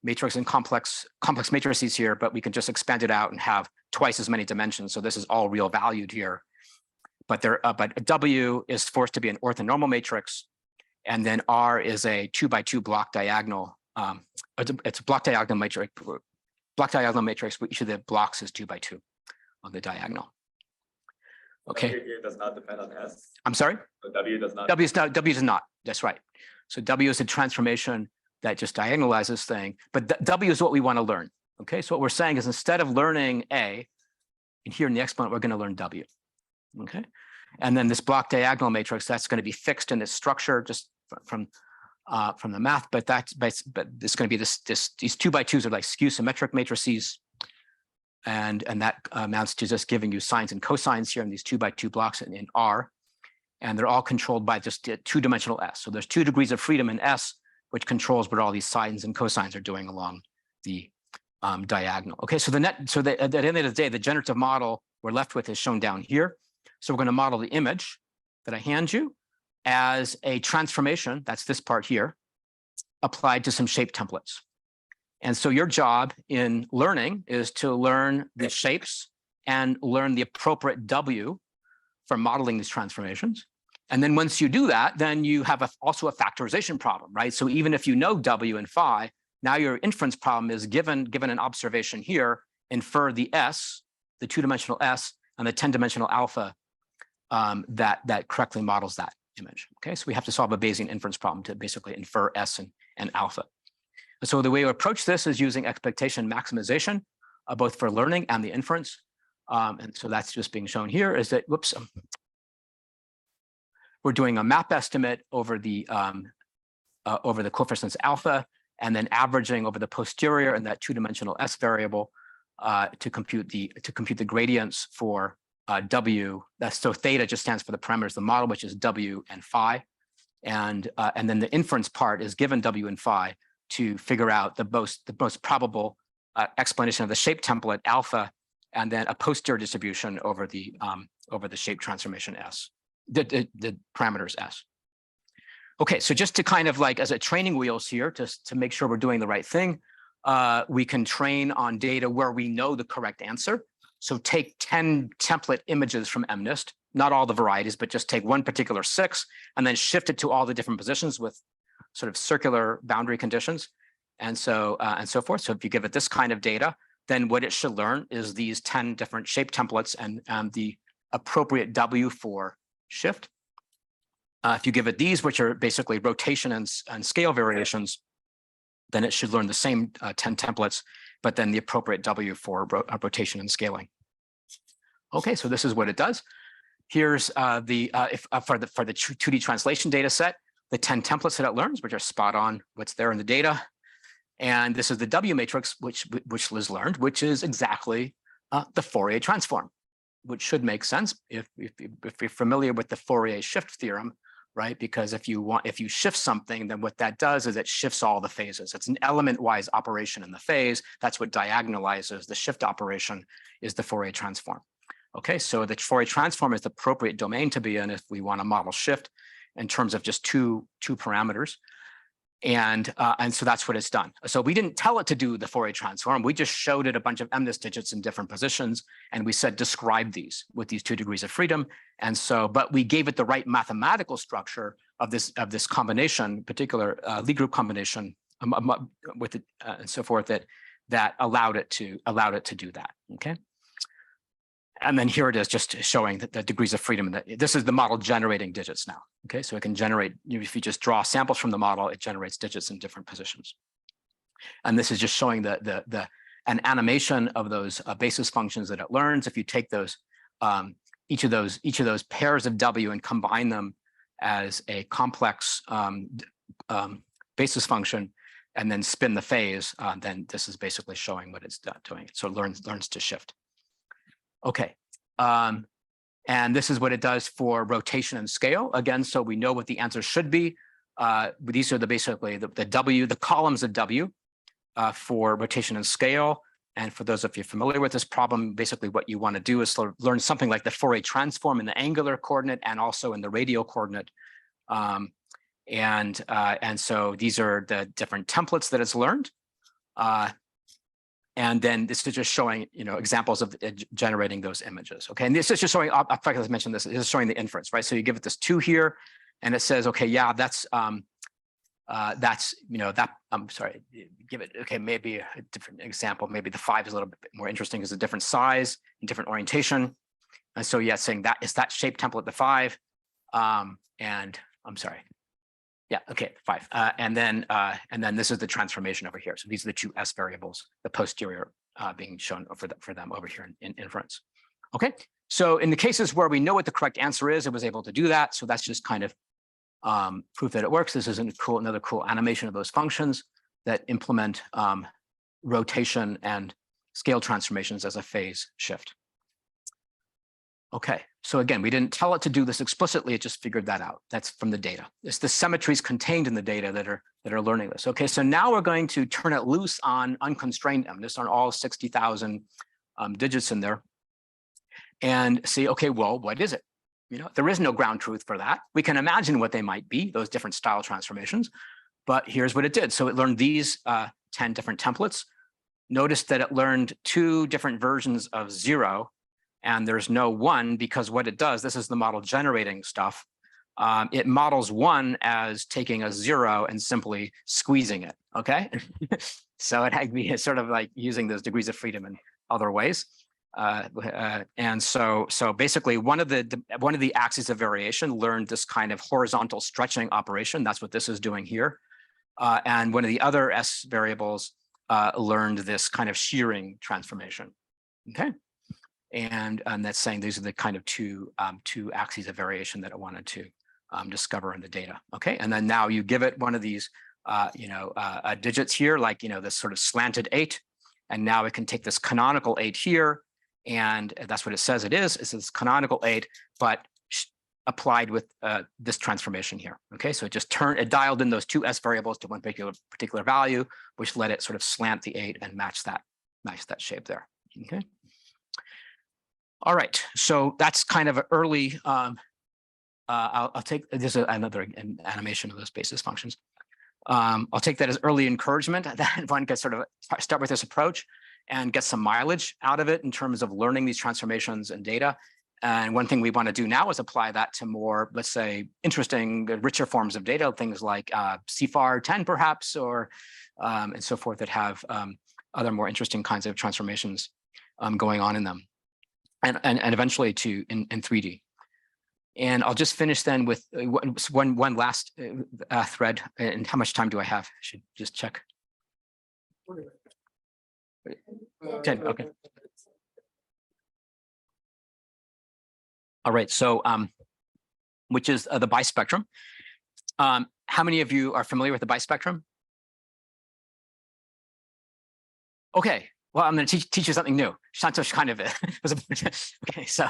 matrix and complex matrices here, but we can just expand it out and have twice as many dimensions. So this is all real valued here. But W is forced to be an orthonormal matrix, and then R is a 2x2 block diagonal. It's a block diagonal matrix. Block diagonal matrix where each of the blocks is 2x2 on the diagonal. Okay. W does not depend on S. I'm sorry. So W does not. W does not. That's right. So W is a transformation that just diagonalizes thing, but W is what we want to learn. Okay. So what we're saying is instead of learning A, and here in the exponent, we're going to learn W. Okay, and then this block diagonal matrix, that's going to be fixed in its structure just from the math, but it's going to be these 2x2s are like skew symmetric matrices, and that amounts to just giving you sines and cosines here in these 2x2 blocks in R, and they're all controlled by just a 2-dimensional S. So there's 2 degrees of freedom in S, which controls what all these sines and cosines are doing along the diagonal. Okay, so at the end of the day, the generative model we're left with is shown down here. So we're going to model the image that I hand you as a transformation, that's this part here, applied to some shape templates. And so your job in learning is to learn the shapes and learn the appropriate W for modeling these transformations. And then once you do that, then you have also a factorization problem, right? So even if you know W and phi, now your inference problem is given an observation here, infer the S, the 2-dimensional S, and the 10-dimensional alpha that correctly models that image. Okay, so we have to solve a Bayesian inference problem to basically infer S and alpha. And so the way we approach this is using expectation maximization, both for learning and the inference. And so that's just being shown here is that, we're doing a map estimate over the coefficients alpha, and then averaging over the posterior and that 2-dimensional S variable to compute the gradients for W. So theta just stands for the parameters of the model, which is W and phi, and then the inference part is given W and phi to figure out the most probable explanation of the shape template alpha, and then a posterior distribution over the shape transformation S, the parameters S. Okay, so just to kind of like as a training wheels here, just to make sure we're doing the right thing, we can train on data where we know the correct answer. So take 10 template images from mnist, not all the varieties, but just take one particular 6 and then shift it to all the different positions with sort of circular boundary conditions and so forth. So if you give it this kind of data, then what it should learn is these 10 different shape templates and the appropriate W for shift. If you give it these, which are basically rotation and scale variations, then it should learn the same 10 templates, but then the appropriate W for rotation and scaling. Okay, so this is what it does. Here's for the 2D translation data set, the 10 templates that it learns, which are spot on what's there in the data. And this is the W matrix, which Liz learned, which is exactly the Fourier transform, which should make sense if you're familiar with the Fourier shift theorem right? Because if you shift something, then what that does is it shifts all the phases. It's an element-wise operation in the phase. That's what diagonalizes the shift operation is the Fourier transform. Okay, so the Fourier transform is the appropriate domain to be in if we want to model shift in terms of just two parameters. And so that's what it's done. So we didn't tell it to do the Fourier transform. We just showed it a bunch of mnist digits in different positions. And we said, describe these with these 2 degrees of freedom. And so, but we gave it the right mathematical structure of this combination, particular Lie group combination with it and so forth that allowed it to do that. Okay. And then here it is, just showing that the degrees of freedom. This is the model generating digits now. Okay, so it can generate, if you just draw samples from the model, it generates digits in different positions. And this is just showing an animation of those basis functions that it learns. If you take those, each of those pairs of W and combine them as a complex basis function, and then spin the phase, then this is basically showing what it's doing. So it learns to shift. Okay, and this is what it does for rotation and scale. Again, so we know what the answer should be. These are basically the columns of W for rotation and scale. And for those of you familiar with this problem, basically what you want to do is sort of learn something like the Fourier transform in the angular coordinate and also in the radial coordinate. And so these are the different templates that it's learned. And then this is just showing, examples of generating those images. Okay, and this is just showing. I forgot to mention this. This is showing the inference, right? So you give it this 2 here, and it says, okay, yeah, that's I'm sorry, give it. Okay, maybe a different example. Maybe the 5 is a little bit more interesting. Is a different size and different orientation. And so yeah, saying that is that shape template the 5, and I'm sorry. Yeah, okay, 5. And then this is the transformation over here. So these are the 2 S variables, the posterior being shown for them over here in inference. Okay, so in the cases where we know what the correct answer is, it was able to do that. So that's just kind of proof that it works. This is another cool animation of those functions that implement rotation and scale transformations as a phase shift. Okay, so again, we didn't tell it to do this explicitly, it just figured that out. That's from the data. It's the symmetries contained in the data that are learning this. Okay, so now we're going to turn it loose on unconstrained mnist on all 60,000 digits in there and see, okay, well, what is it? There is no ground truth for that. We can imagine what they might be, those different style transformations, but here's what it did. So it learned these 10 different templates. Notice that it learned 2 different versions of 0. And there's no 1 because what it does, this is the model generating stuff. It models 1 as taking a 0 and simply squeezing it, okay? So it's sort of like using those degrees of freedom in other ways. And so basically one of the axes of variation learned this kind of horizontal stretching operation. That's what this is doing here. And one of the other S variables learned this kind of shearing transformation, okay? And that's saying these are the kind of two axes of variation that I wanted to discover in the data. Okay, and then now you give it one of these digits here, like this sort of slanted 8, and now it can take this canonical 8 here, and that's what it says it is. It's this canonical 8, but applied with this transformation here. Okay, so it dialed in those 2 S variables to one particular value, which let it sort of slant the 8 and match that shape there. Okay. All right, so that's kind of an early, I'll take, this is another animation of those basis functions. I'll take that as early encouragement that one can sort of start with this approach and get some mileage out of it in terms of learning these transformations and data. And one thing we want to do now is apply that to more, let's say, interesting, richer forms of data, things like CFAR 10 perhaps, or and so forth that have other more interesting kinds of transformations going on in them. And eventually in 3D. And I'll just finish then with one last thread. And how much time do I have? I should just check. 10, okay. All right, so which is the bispectrum. How many of you are familiar with the bispectrum? Okay. Well, I'm going to teach you something new. Santosh kind of was okay. So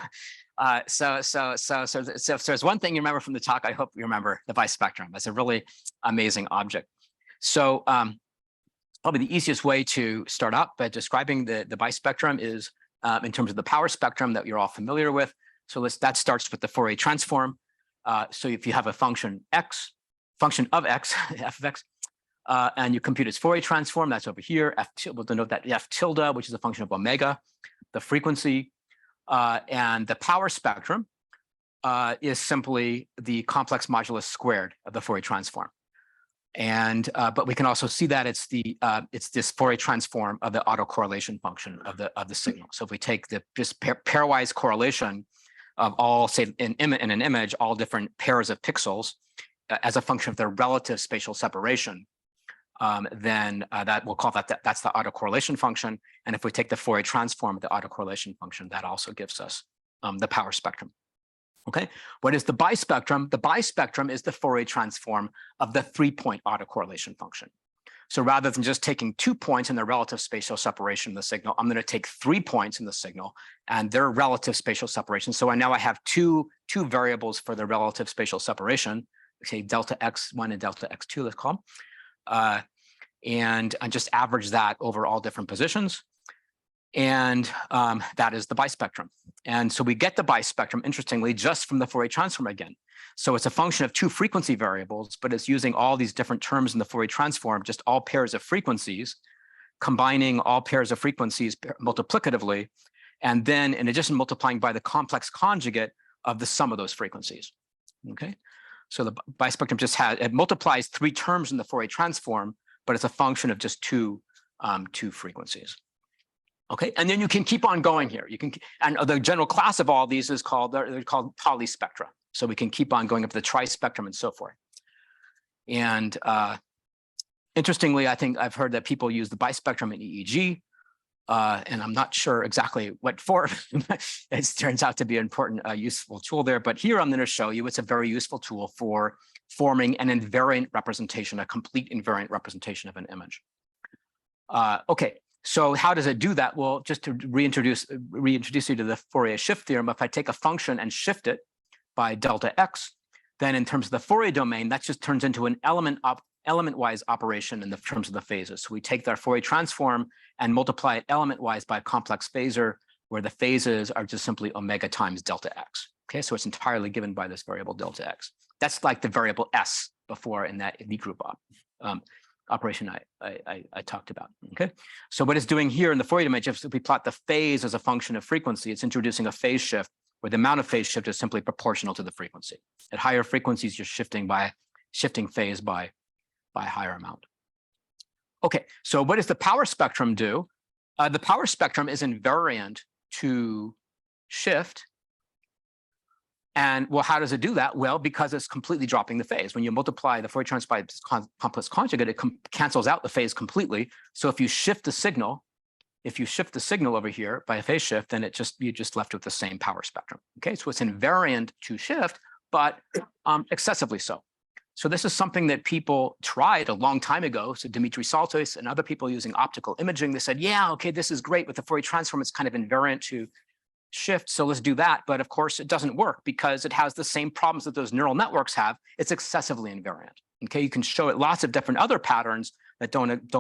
So there's one thing you remember from the talk. I hope you remember the bispectrum. It's a really amazing object. So probably the easiest way to start out by describing the bispectrum is in terms of the power spectrum that you're all familiar with. So that starts with the Fourier transform. So if you have a function of x, f of x, and you compute its Fourier transform, that's over here. We'll denote that f tilde, which is a function of omega, the frequency, and the power spectrum is simply the complex modulus squared of the Fourier transform. And but we can also see that it's this Fourier transform of the autocorrelation function of the signal. So if we take this pairwise correlation of all, say in an image, all different pairs of pixels as a function of their relative spatial separation, then that we'll call that's the autocorrelation function. And if we take the Fourier transform of the autocorrelation function, that also gives us the power spectrum. Okay, what is the bispectrum? The bispectrum is the Fourier transform of the 3-point autocorrelation function. So rather than just taking 2 points in the relative spatial separation of the signal, I'm going to take 3 points in the signal and their relative spatial separation. So now I have two variables for the relative spatial separation, say delta x1 and delta x2, let's call them. And I just average that over all different positions. And that is the bispectrum. And so we get the bispectrum, interestingly, just from the Fourier transform again. So it's a function of 2 frequency variables, but it's using all these different terms in the Fourier transform, just all pairs of frequencies, combining all pairs of frequencies multiplicatively, and then in addition, multiplying by the complex conjugate of the sum of those frequencies. Okay, so the bispectrum just it multiplies 3 terms in the Fourier transform, but it's a function of just two frequencies. Okay, and then you can keep on going here. You can, and the general class of all these is they're called polyspectra. So we can keep on going up to the trispectrum and so forth. And interestingly, I think I've heard that people use the bispectrum in EEG, and I'm not sure exactly what for. It turns out to be an important, useful tool there. But here I'm going to show you it's a very useful tool for forming an invariant representation, a complete invariant representation of an image. Okay. So how does it do that? Well, just to reintroduce you to the Fourier shift theorem, if I take a function and shift it by delta x, then in terms of the Fourier domain, that just turns into an element-wise operation in the terms of the phases. So we take our Fourier transform and multiply it element-wise by a complex phasor, where the phases are just simply omega times delta x. Okay, so it's entirely given by this variable delta x. That's like the variable s before in that Lie group operation I talked about. Okay, so what it's doing here in the Fourier domain, if we plot the phase as a function of frequency, it's introducing a phase shift where the amount of phase shift is simply proportional to the frequency. At higher frequencies, you're shifting phase by a higher amount. Okay, so what does the power spectrum do? The power spectrum is invariant to shift. And well, how does it do that? Well, because it's completely dropping the phase. When you multiply the Fourier transform by complex conjugate, it cancels out the phase completely. So if you shift the signal over here by a phase shift, then you're just left with the same power spectrum. Okay, so it's invariant to shift, but excessively so. So this is something that people tried a long time ago. So Dimitri Saltos and other people using optical imaging, they said, yeah, okay, this is great with the Fourier transform. It's kind of invariant to shift, so let's do that. But of course, it doesn't work because it has the same problems that those neural networks have. It's excessively invariant. Okay, you can show it lots of different other patterns that aren't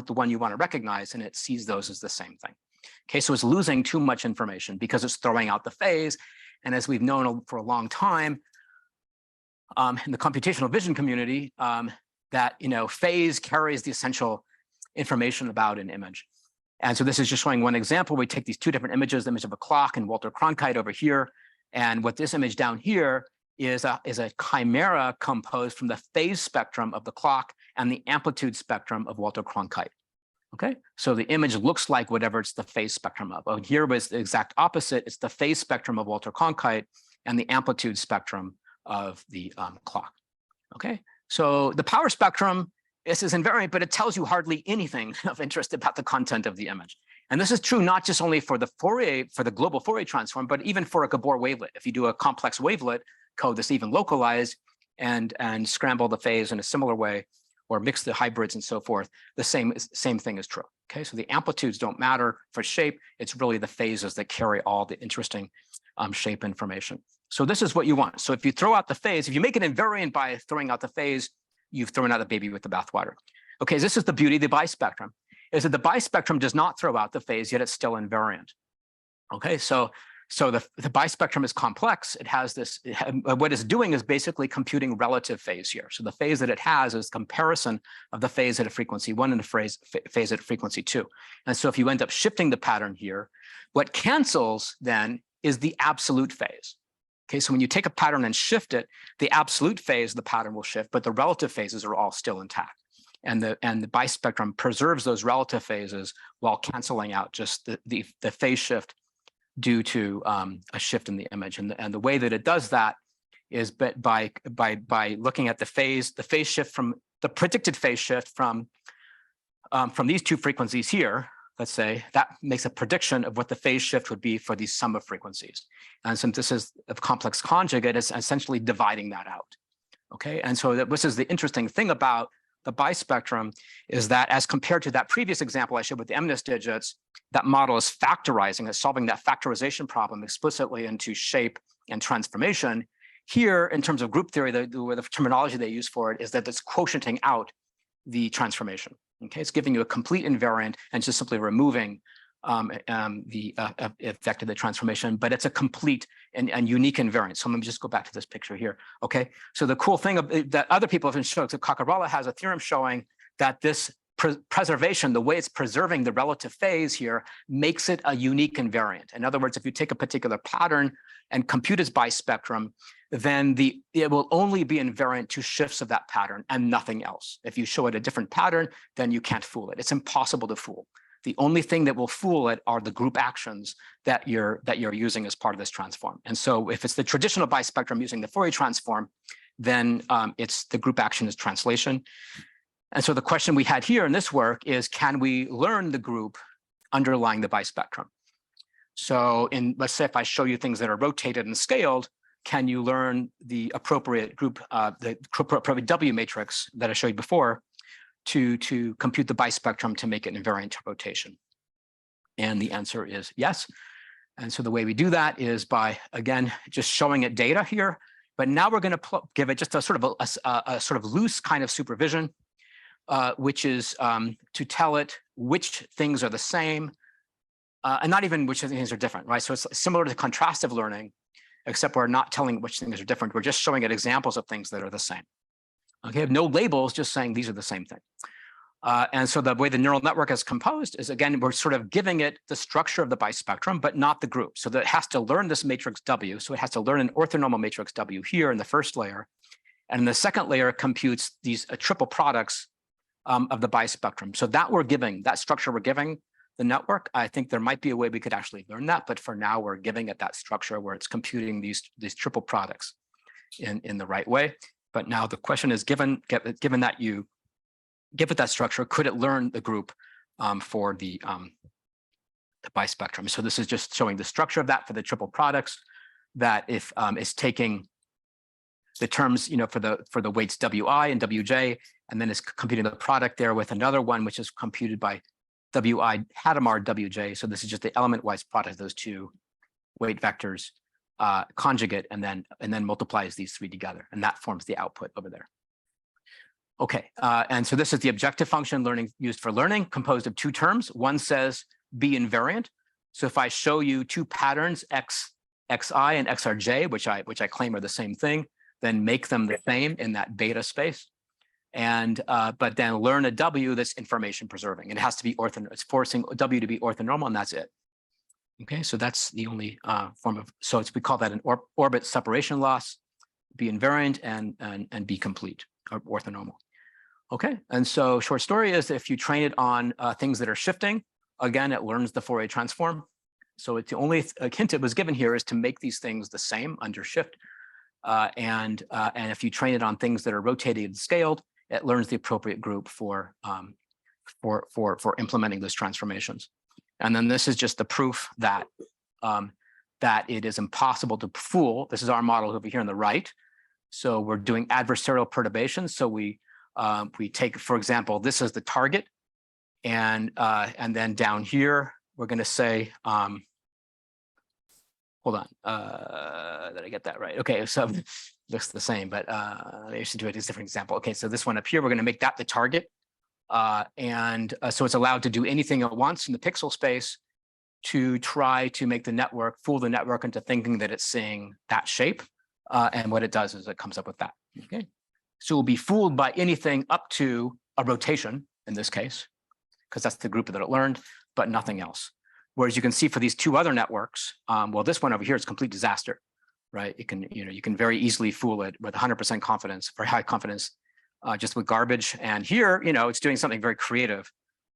the one you want to recognize, and it sees those as the same thing. Okay, so it's losing too much information because it's throwing out the phase. And as we've known for a long time in the computational vision community, that phase carries the essential information about an image. And so this is just showing one example. We take these 2 different images, the image of a clock and Walter Cronkite over here. And what this image down here is a chimera composed from the phase spectrum of the clock and the amplitude spectrum of Walter Cronkite. Okay, so the image looks like whatever it's the phase spectrum of. But here was the exact opposite. It's the phase spectrum of Walter Cronkite and the amplitude spectrum of the clock. Okay, so the power spectrum, this is invariant, but it tells you hardly anything of interest about the content of the image. And this is true not just only for the global Fourier transform, but even for a Gabor wavelet. If you do a complex wavelet code that's even localized and scramble the phase in a similar way, or mix the hybrids and so forth, the same thing is true. Okay, so the amplitudes don't matter for shape. It's really the phases that carry all the interesting shape information. So this is what you want. So if you throw out the phase, if you make it invariant by throwing out the phase, you've thrown out the baby with the bathwater. Okay, this is the beauty of the bispectrum, is that the bispectrum does not throw out the phase, yet it's still invariant. Okay, so the bispectrum is complex. It has this, what it's doing is basically computing relative phase here. So the phase that it has is comparison of the phase at a frequency 1 and the phase at frequency 2. And so if you end up shifting the pattern here, what cancels then is the absolute phase. Okay, so when you take a pattern and shift it, the absolute phase of the pattern will shift, but the relative phases are all still intact. And the bispectrum preserves those relative phases while canceling out just the phase shift due to a shift in the image. And the way that it does that is by looking at the phase shift from the predicted phase shift from these two frequencies here. Let's say that makes a prediction of what the phase shift would be for these sum of frequencies. And since this is a complex conjugate, it's essentially dividing that out. Okay, and so this is the interesting thing about the bispectrum, is that as compared to that previous example I showed with the mnist digits, that model is factorizing, it's solving that factorization problem explicitly into shape and transformation. Here, in terms of group theory, the terminology they use for it is that it's quotienting out the transformation. Okay, it's giving you a complete invariant and just simply removing the effect of the transformation, but it's a complete and unique invariant. So let me just go back to this picture here. Okay, so the cool thing that other people have shown, so Cacarella has a theorem showing that this preservation, the way it's preserving the relative phase here, makes it a unique invariant. In other words, if you take a particular pattern and compute its bispectrum, then it will only be invariant to shifts of that pattern and nothing else. If you show it a different pattern, then you can't fool it. It's impossible to fool. The only thing that will fool it are the group actions that you're using as part of this transform. And so if it's the traditional bispectrum using the Fourier transform, then it's the group action is translation. And so the question we had here in this work is, can we learn the group underlying the bispectrum? So let's say if I show you things that are rotated and scaled, can you learn the appropriate group, the appropriate W matrix that I showed you before to compute the bispectrum to make it invariant to rotation? And the answer is yes. And so the way we do that is by, again, just showing it data here. But now we're going to give it just a sort of loose kind of supervision, which is to tell it which things are the same, and not even which things are different, right? So it's similar to contrastive learning, except we're not telling which things are different. We're just showing it examples of things that are the same. Okay, no labels, just saying these are the same thing. And so the way the neural network is composed is, again, we're sort of giving it the structure of the bispectrum, but not the group. So that it has to learn this matrix W. So it has to learn an orthonormal matrix W here in the first layer. And in the second layer, it computes these triple products of the bispectrum. So that we're giving, that structure we're giving the network. I think there might be a way we could actually learn that, but for now we're giving it that structure where it's computing these triple products in the right way. But now the question is, given that you give it that structure, could it learn the group for the bispectrum? So this is just showing the structure of that for the triple products, that if it's taking the terms, for the weights Wi and Wj, and then it's computing the product there with another one, which is computed by Wi Hadamard Wj. So this is just the element-wise product of those two weight vectors conjugate, and then multiplies these three together, and that forms the output over there. Okay, and so this is the objective function used for learning, composed of two terms. One says be invariant. So if I show you two patterns, xi and xrj, which I claim are the same thing, then make them the same in that beta space. And but then learn a W that's information preserving. And it has to be it's forcing W to be orthonormal, and that's it. Okay, so that's the only form of, so we call that an orbit separation loss, be invariant and be complete or orthonormal. Okay, and so short story is, if you train it on things that are shifting, again, it learns the Fourier transform. So it's the only hint it was given here is to make these things the same under shift. And if you train it on things that are rotated and scaled, it learns the appropriate group for implementing those transformations. And then this is just the proof that that it is impossible to fool. This is our model over here on the right. So we're doing adversarial perturbations. So we take, for example, this is the target, And then down here, we're going to say, hold on, did I get that right? Okay, so looks the same, but I should do it as a different example. Okay, so this one up here, we're going to make that the target. So it's allowed to do anything it wants in the pixel space to try to make the network, fool the network into thinking that it's seeing that shape. And what it does is it comes up with that. Okay, so we'll be fooled by anything up to a rotation in this case, because that's the group that it learned, but nothing else. Whereas you can see for these two other networks, well, this one over here is a complete disaster, right? You can very easily fool it with 100% confidence, very high confidence, just with garbage. And here, it's doing something very creative,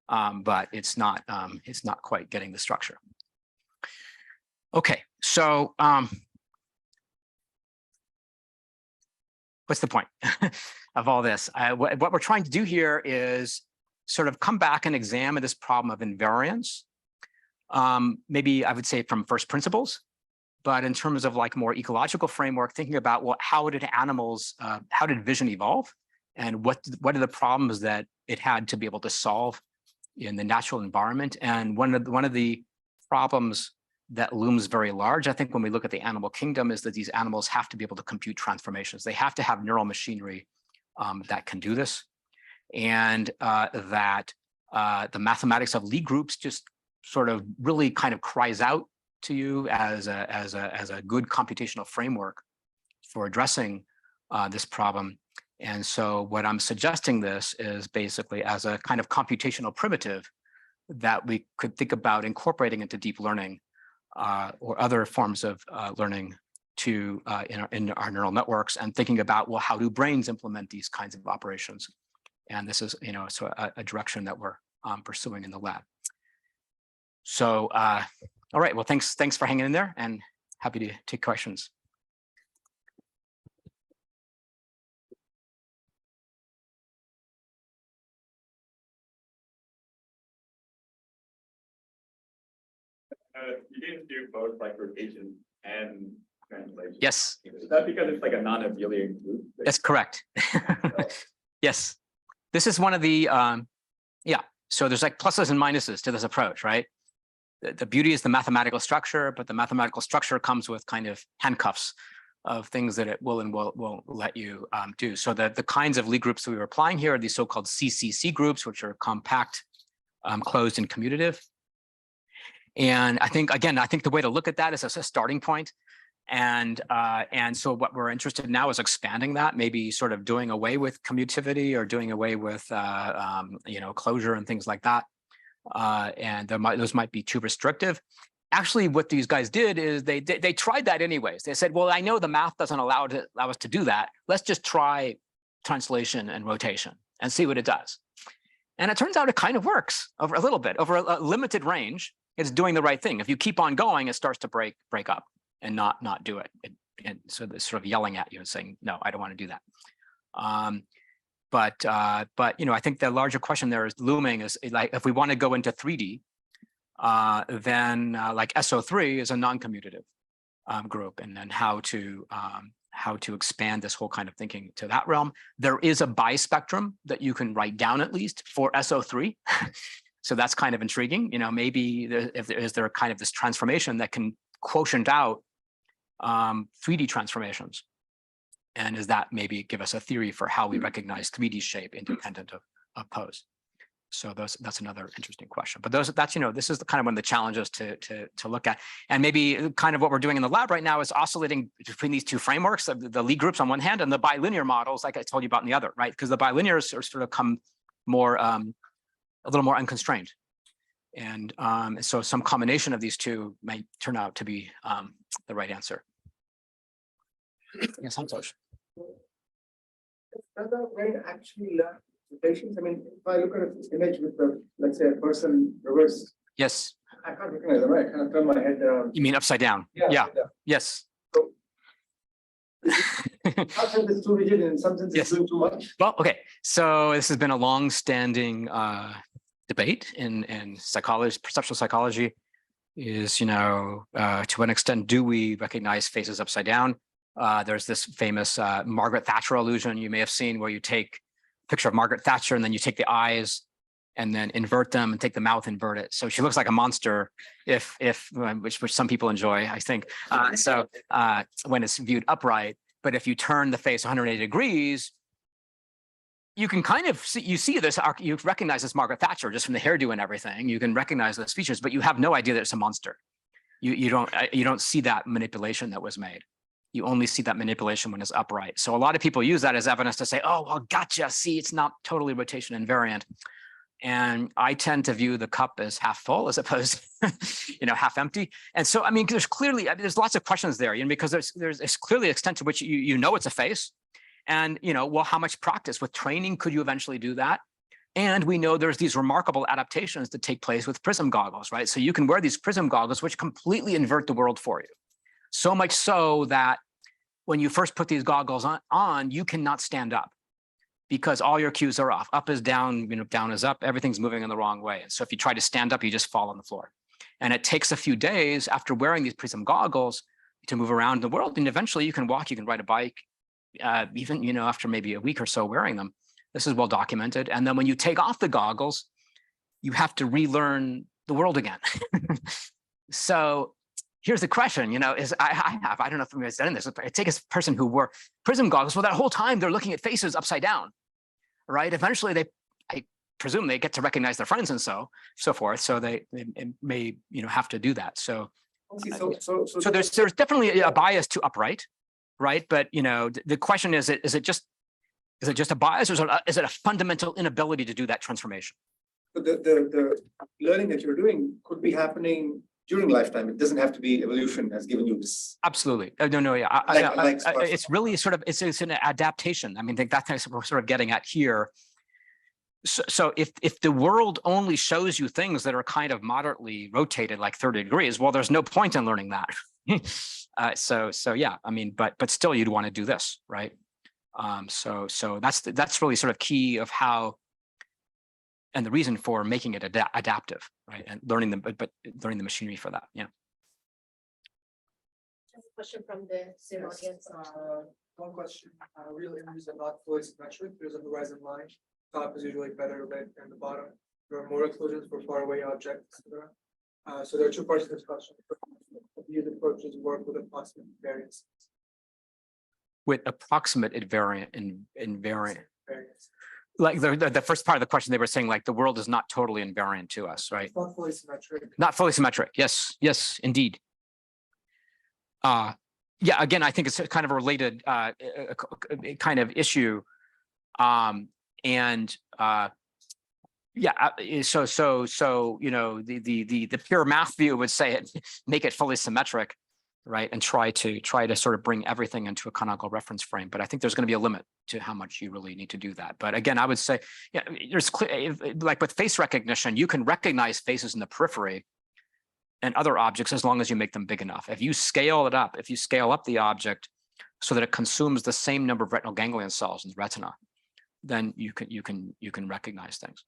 but it's not quite getting the structure. Okay, so what's the point of all this? What we're trying to do here is sort of come back and examine this problem of invariance. Maybe I would say from first principles, but in terms of like more ecological framework, thinking about, well, how did vision evolve? And what are the problems that it had to be able to solve in the natural environment? And one of the problems that looms very large, I think, when we look at the animal kingdom, is that these animals have to be able to compute transformations. They have to have neural machinery that can do this, and that the mathematics of Lie groups just sort of really kind of cries out to you as a good computational framework for addressing this problem. And so what I'm suggesting this is basically as a kind of computational primitive that we could think about incorporating into deep learning or other forms of learning in our neural networks, and thinking about, well, how do brains implement these kinds of operations? And this is, so a direction that we're pursuing in the lab. So, all right, well, thanks for hanging in there, and happy to take questions. You didn't do both like rotation and translation. Yes. Is that because it's like a non-abelian group? That's correct. Yes. This is one of the, yeah. So there's like pluses and minuses to this approach, right? The beauty is the mathematical structure, but the mathematical structure comes with kind of handcuffs of things that it will and won't let you do. So the kinds of Lie groups that we were applying here are these so-called CCC groups, which are compact, closed, and commutative. And I think the way to look at that is as a starting point. And so what we're interested in now is expanding that, maybe sort of doing away with commutativity or doing away with closure and things like that. And those might be too restrictive. Actually, what these guys did is they tried that anyways. They said, well, I know the math doesn't allow us to do that. Let's just try translation and rotation and see what it does. And it turns out it kind of works over a little bit, over a limited range. It's doing the right thing. If you keep on going, it starts to break up and not do it. And so they're sort of yelling at you and saying, no, I don't want to do that. But I think the larger question there is looming is like, if we want to go into 3D, then like SO3 is a non-commutative group, and then how to expand this whole kind of thinking to that realm. There is a bispectrum that you can write down at least for SO3. So that's kind of intriguing. Maybe is there kind of this transformation that can quotient out 3D transformations, and is that maybe give us a theory for how we recognize 3D shape independent of pose? So that's another interesting question. But this is the kind of one of the challenges to look at, and maybe kind of what we're doing in the lab right now is oscillating between these two frameworks, the Lie groups on one hand and the bilinear models, like I told you about, on the other, right? Because the bilinears are sort of come more a little more unconstrained. And so some combination of these two might turn out to be the right answer. Yes, Santosh. Does the brain actually learn rotations? I mean, if I look at an image with let's say a person reverse. Yes. I can't recognize them, right? I kind of turn my head around. You mean upside down? Yeah. Yes. So, outside is too rigid, and in some sense it's doing too much. Well, okay. So this has been a long-standing debate in psychology, perceptual psychology, is, to what extent do we recognize faces upside down? There's this famous Margaret Thatcher illusion you may have seen, where you take a picture of Margaret Thatcher and then you take the eyes and then invert them and take the mouth, invert it. So she looks like a monster, which some people enjoy, I think. When it's viewed upright, but if you turn the face 180 degrees, you can kind of see, you recognize this Margaret Thatcher just from the hairdo and everything. You can recognize those features, but you have no idea that it's a monster. You don't see that manipulation that was made. You only see that manipulation when it's upright. So a lot of people use that as evidence to say, oh, well, gotcha. See, it's not totally rotation invariant. And I tend to view the cup as half full as opposed to, half empty. And so, I mean, there's lots of questions there, because there's clearly an extent to which you know it's a face. And, well, how much practice with training could you eventually do that? And we know there's these remarkable adaptations that take place with prism goggles, right? So you can wear these prism goggles, which completely invert the world for you. So much so that when you first put these goggles on, you cannot stand up because all your cues are off. Up is down, down is up, everything's moving in the wrong way. And so if you try to stand up, you just fall on the floor. And it takes a few days after wearing these prism goggles to move around the world. And eventually you can walk, you can ride a bike, even, after maybe a week or so wearing them. This is well documented. And then when you take off the goggles, you have to relearn the world again. So here's the question, I don't know if anybody's done this, but I take a person who wore prism goggles. Well, that whole time they're looking at faces upside down, right? Eventually I presume they get to recognize their friends and so forth. So they may, have to do that. So there's definitely a bias to upright, right? But, the question is it just a bias, or is it a fundamental inability to do that transformation? The learning that you're doing could be happening during lifetime. It doesn't have to be evolution has given you this. Absolutely. Yeah. It's really it's an adaptation. I mean, I think that's what we're sort of getting at here. So if the world only shows you things that are kind of moderately rotated, like 30 degrees, well, there's no point in learning that. So yeah, I mean, but still you'd want to do this, right? So that's really sort of key of how, and the reason for making it adaptive, right? And learning the machinery for that. Yeah. Just a question from the Zoom audience. One question. Real images are not fully symmetric. There's a horizon line. Top is usually better lit than the bottom. There are more exclusions for faraway objects, etc. So there are two parts to this question. These approaches work with approximate variance. With approximate invariant. Like the first part of the question, they were saying like the world is not totally invariant to us, right? It's not fully symmetric. Not fully symmetric. Yes, indeed. Yeah, again, I think it's kind of a related kind of issue. Yeah, so the pure math view would say make it fully symmetric, right, and try to sort of bring everything into a canonical reference frame. But I think there's going to be a limit to how much you really need to do that. But again, I would say, yeah, there's clear, like with face recognition, you can recognize faces in the periphery and other objects as long as you make them big enough. If you scale it up, if you scale up the object so that it consumes the same number of retinal ganglion cells in the retina, then you can recognize things.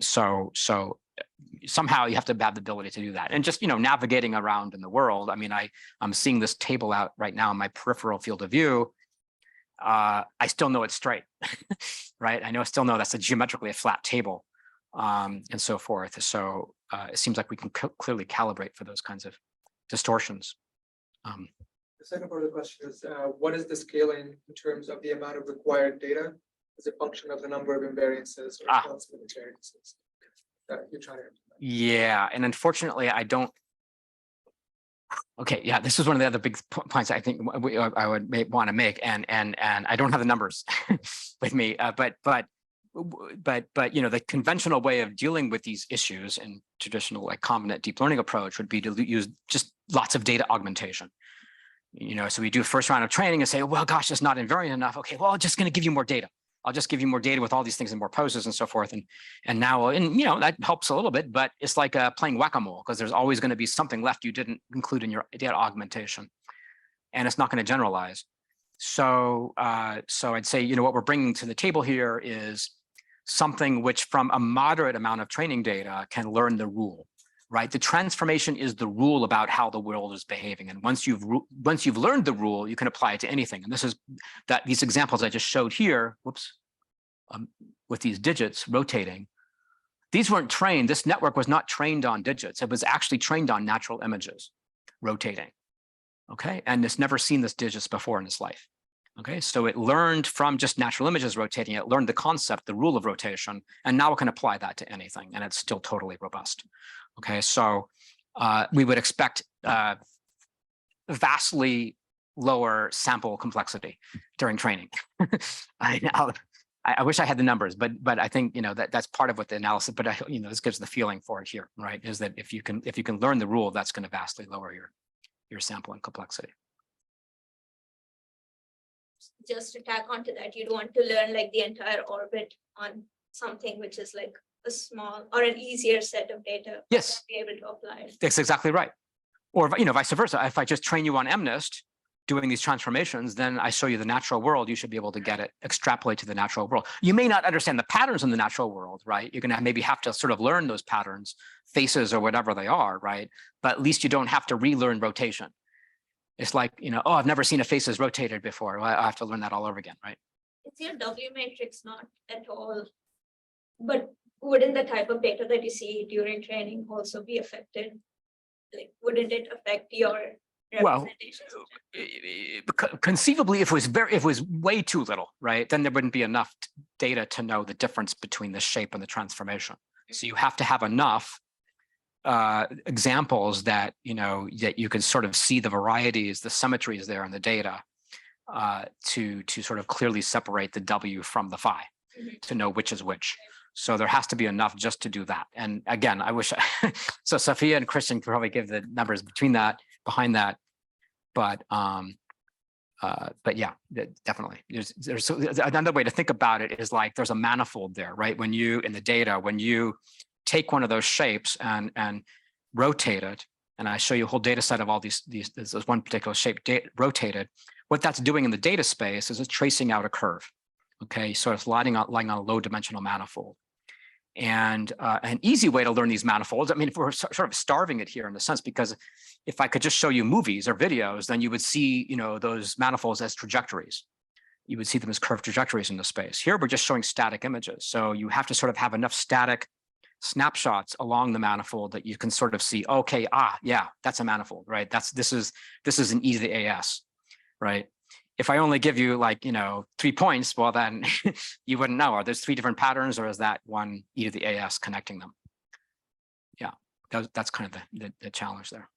So somehow you have to have the ability to do that. And just, navigating around in the world. I mean, I'm seeing this table out right now in my peripheral field of view. I still know it's straight, right? I still know that's geometrically a flat table, and so forth. So it seems like we can clearly calibrate for those kinds of distortions. The second part of the question is, what is the scaling in terms of the amount of required data as a function of the number of invariances or constant invariances that you're trying to implement? Yeah, and unfortunately, I don't. Okay, yeah, this is one of the other big points I think I would want to make, and I don't have the numbers with me, but the conventional way of dealing with these issues in traditional like convolutional deep learning approach would be to use just lots of data augmentation. So we do a first round of training and say, well, gosh, it's not invariant enough. Okay, well, I'm just going to give you more data. I'll just give you more data with all these things and more poses and so forth. And now, that helps a little bit, but it's like playing whack-a-mole because there's always going to be something left you didn't include in your data augmentation, and it's not going to generalize. So I'd say, what we're bringing to the table here is something which from a moderate amount of training data can learn the rule, right? The transformation is the rule about how the world is behaving. And once you've learned the rule, you can apply it to anything. And this is these examples I just showed here. Whoops. with these digits rotating. These weren't trained, this network was not trained on digits. It was actually trained on natural images rotating. Okay, and it's never seen this digits before in its life. Okay, so it learned from just natural images rotating, it learned the concept, the rule of rotation, and now it can apply that to anything, and it's still totally robust. Okay, so we would expect vastly lower sample complexity during training. I wish I had the numbers, but I think that's part of what the analysis. But this gives the feeling for it here, right? Is that if you can learn the rule, that's going to vastly lower your sampling complexity. Just to tack onto that, you'd want to learn like the entire orbit on something which is like a small or an easier set of data. Yes, be able to apply it. that's exactly right. Or vice versa. If I just train you on mnist doing these transformations, then I show you the natural world. You should be able to get it, extrapolate to the natural world. You may not understand the patterns in the natural world, right? You're going to maybe have to sort of learn those patterns, faces or whatever they are, right? But at least you don't have to relearn rotation. It's like, oh, I've never seen a faces rotated before. Well, I have to learn that all over again, right? Is your W matrix not at all, but wouldn't the type of data that you see during training also be affected? Like, wouldn't it affect your representations? Conceivably, if it was way too little, right, then there wouldn't be enough data to know the difference between the shape and the transformation. So you have to have enough examples that that you can sort of see the varieties, the symmetries there in the data to sort of clearly separate the W from the phi, to know which is which. So there has to be enough just to do that. And again, I wish so Sophia and Christian could probably give the numbers behind that. But yeah, definitely. There's another way to think about it is like there's a manifold there, right? When you in the data, when you take one of those shapes and rotate it, and I show you a whole data set of all these this one particular shape rotated, what that's doing in the data space is it's tracing out a curve. Okay, so it's lying on a low dimensional manifold. And an easy way to learn these manifolds, I mean, if we're sort of starving it here in a sense, because if I could just show you movies or videos, then you would see, those manifolds as trajectories. You would see them as curved trajectories in the space. Here, we're just showing static images. So you have to sort of have enough static snapshots along the manifold that you can sort of see, okay, yeah, that's a manifold, right? This is an E to the AS, right? If I only give you 3 points, well, then you wouldn't know. Are there 3 different patterns, or is that one E to the AS connecting them? Yeah, that's kind of the challenge there.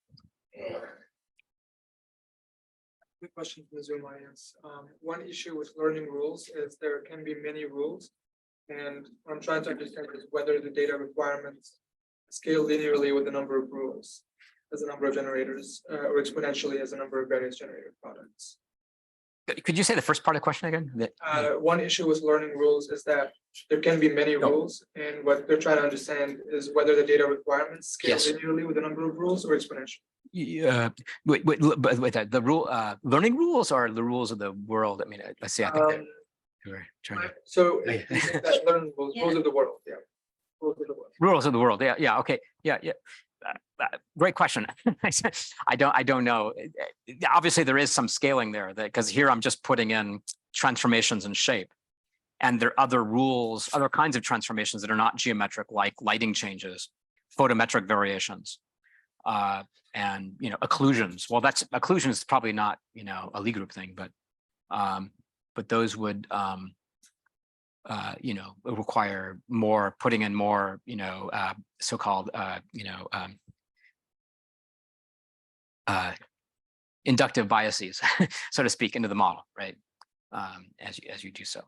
Quick question from the Zoom audience. One issue with learning rules is there can be many rules. And what I'm trying to understand is whether the data requirements scale linearly with the number of rules as the number of generators or exponentially as the number of various generated products. Could you say the first part of the question again? One issue with learning rules is that there can be many rules, and what they're trying to understand is whether the data requirements scale linearly with the number of rules or exponentially. Wait, the rule, learning rules or the rules of the world? I mean, let's see. I think we're trying to. So you think that learning rules of the world, yeah. Rules of the world. Rules of the world. Yeah. Okay. Yeah. Great question. I don't know. Obviously, there is some scaling there because here I'm just putting in transformations in shape, and there are other rules, other kinds of transformations that are not geometric, like lighting changes, photometric variations, and occlusions. Well, occlusion is probably not a Lie group thing, but those would require more, putting in more so-called inductive biases, so to speak, into the model, right? As you do so.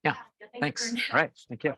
Yeah. Thanks. All right. Thank you.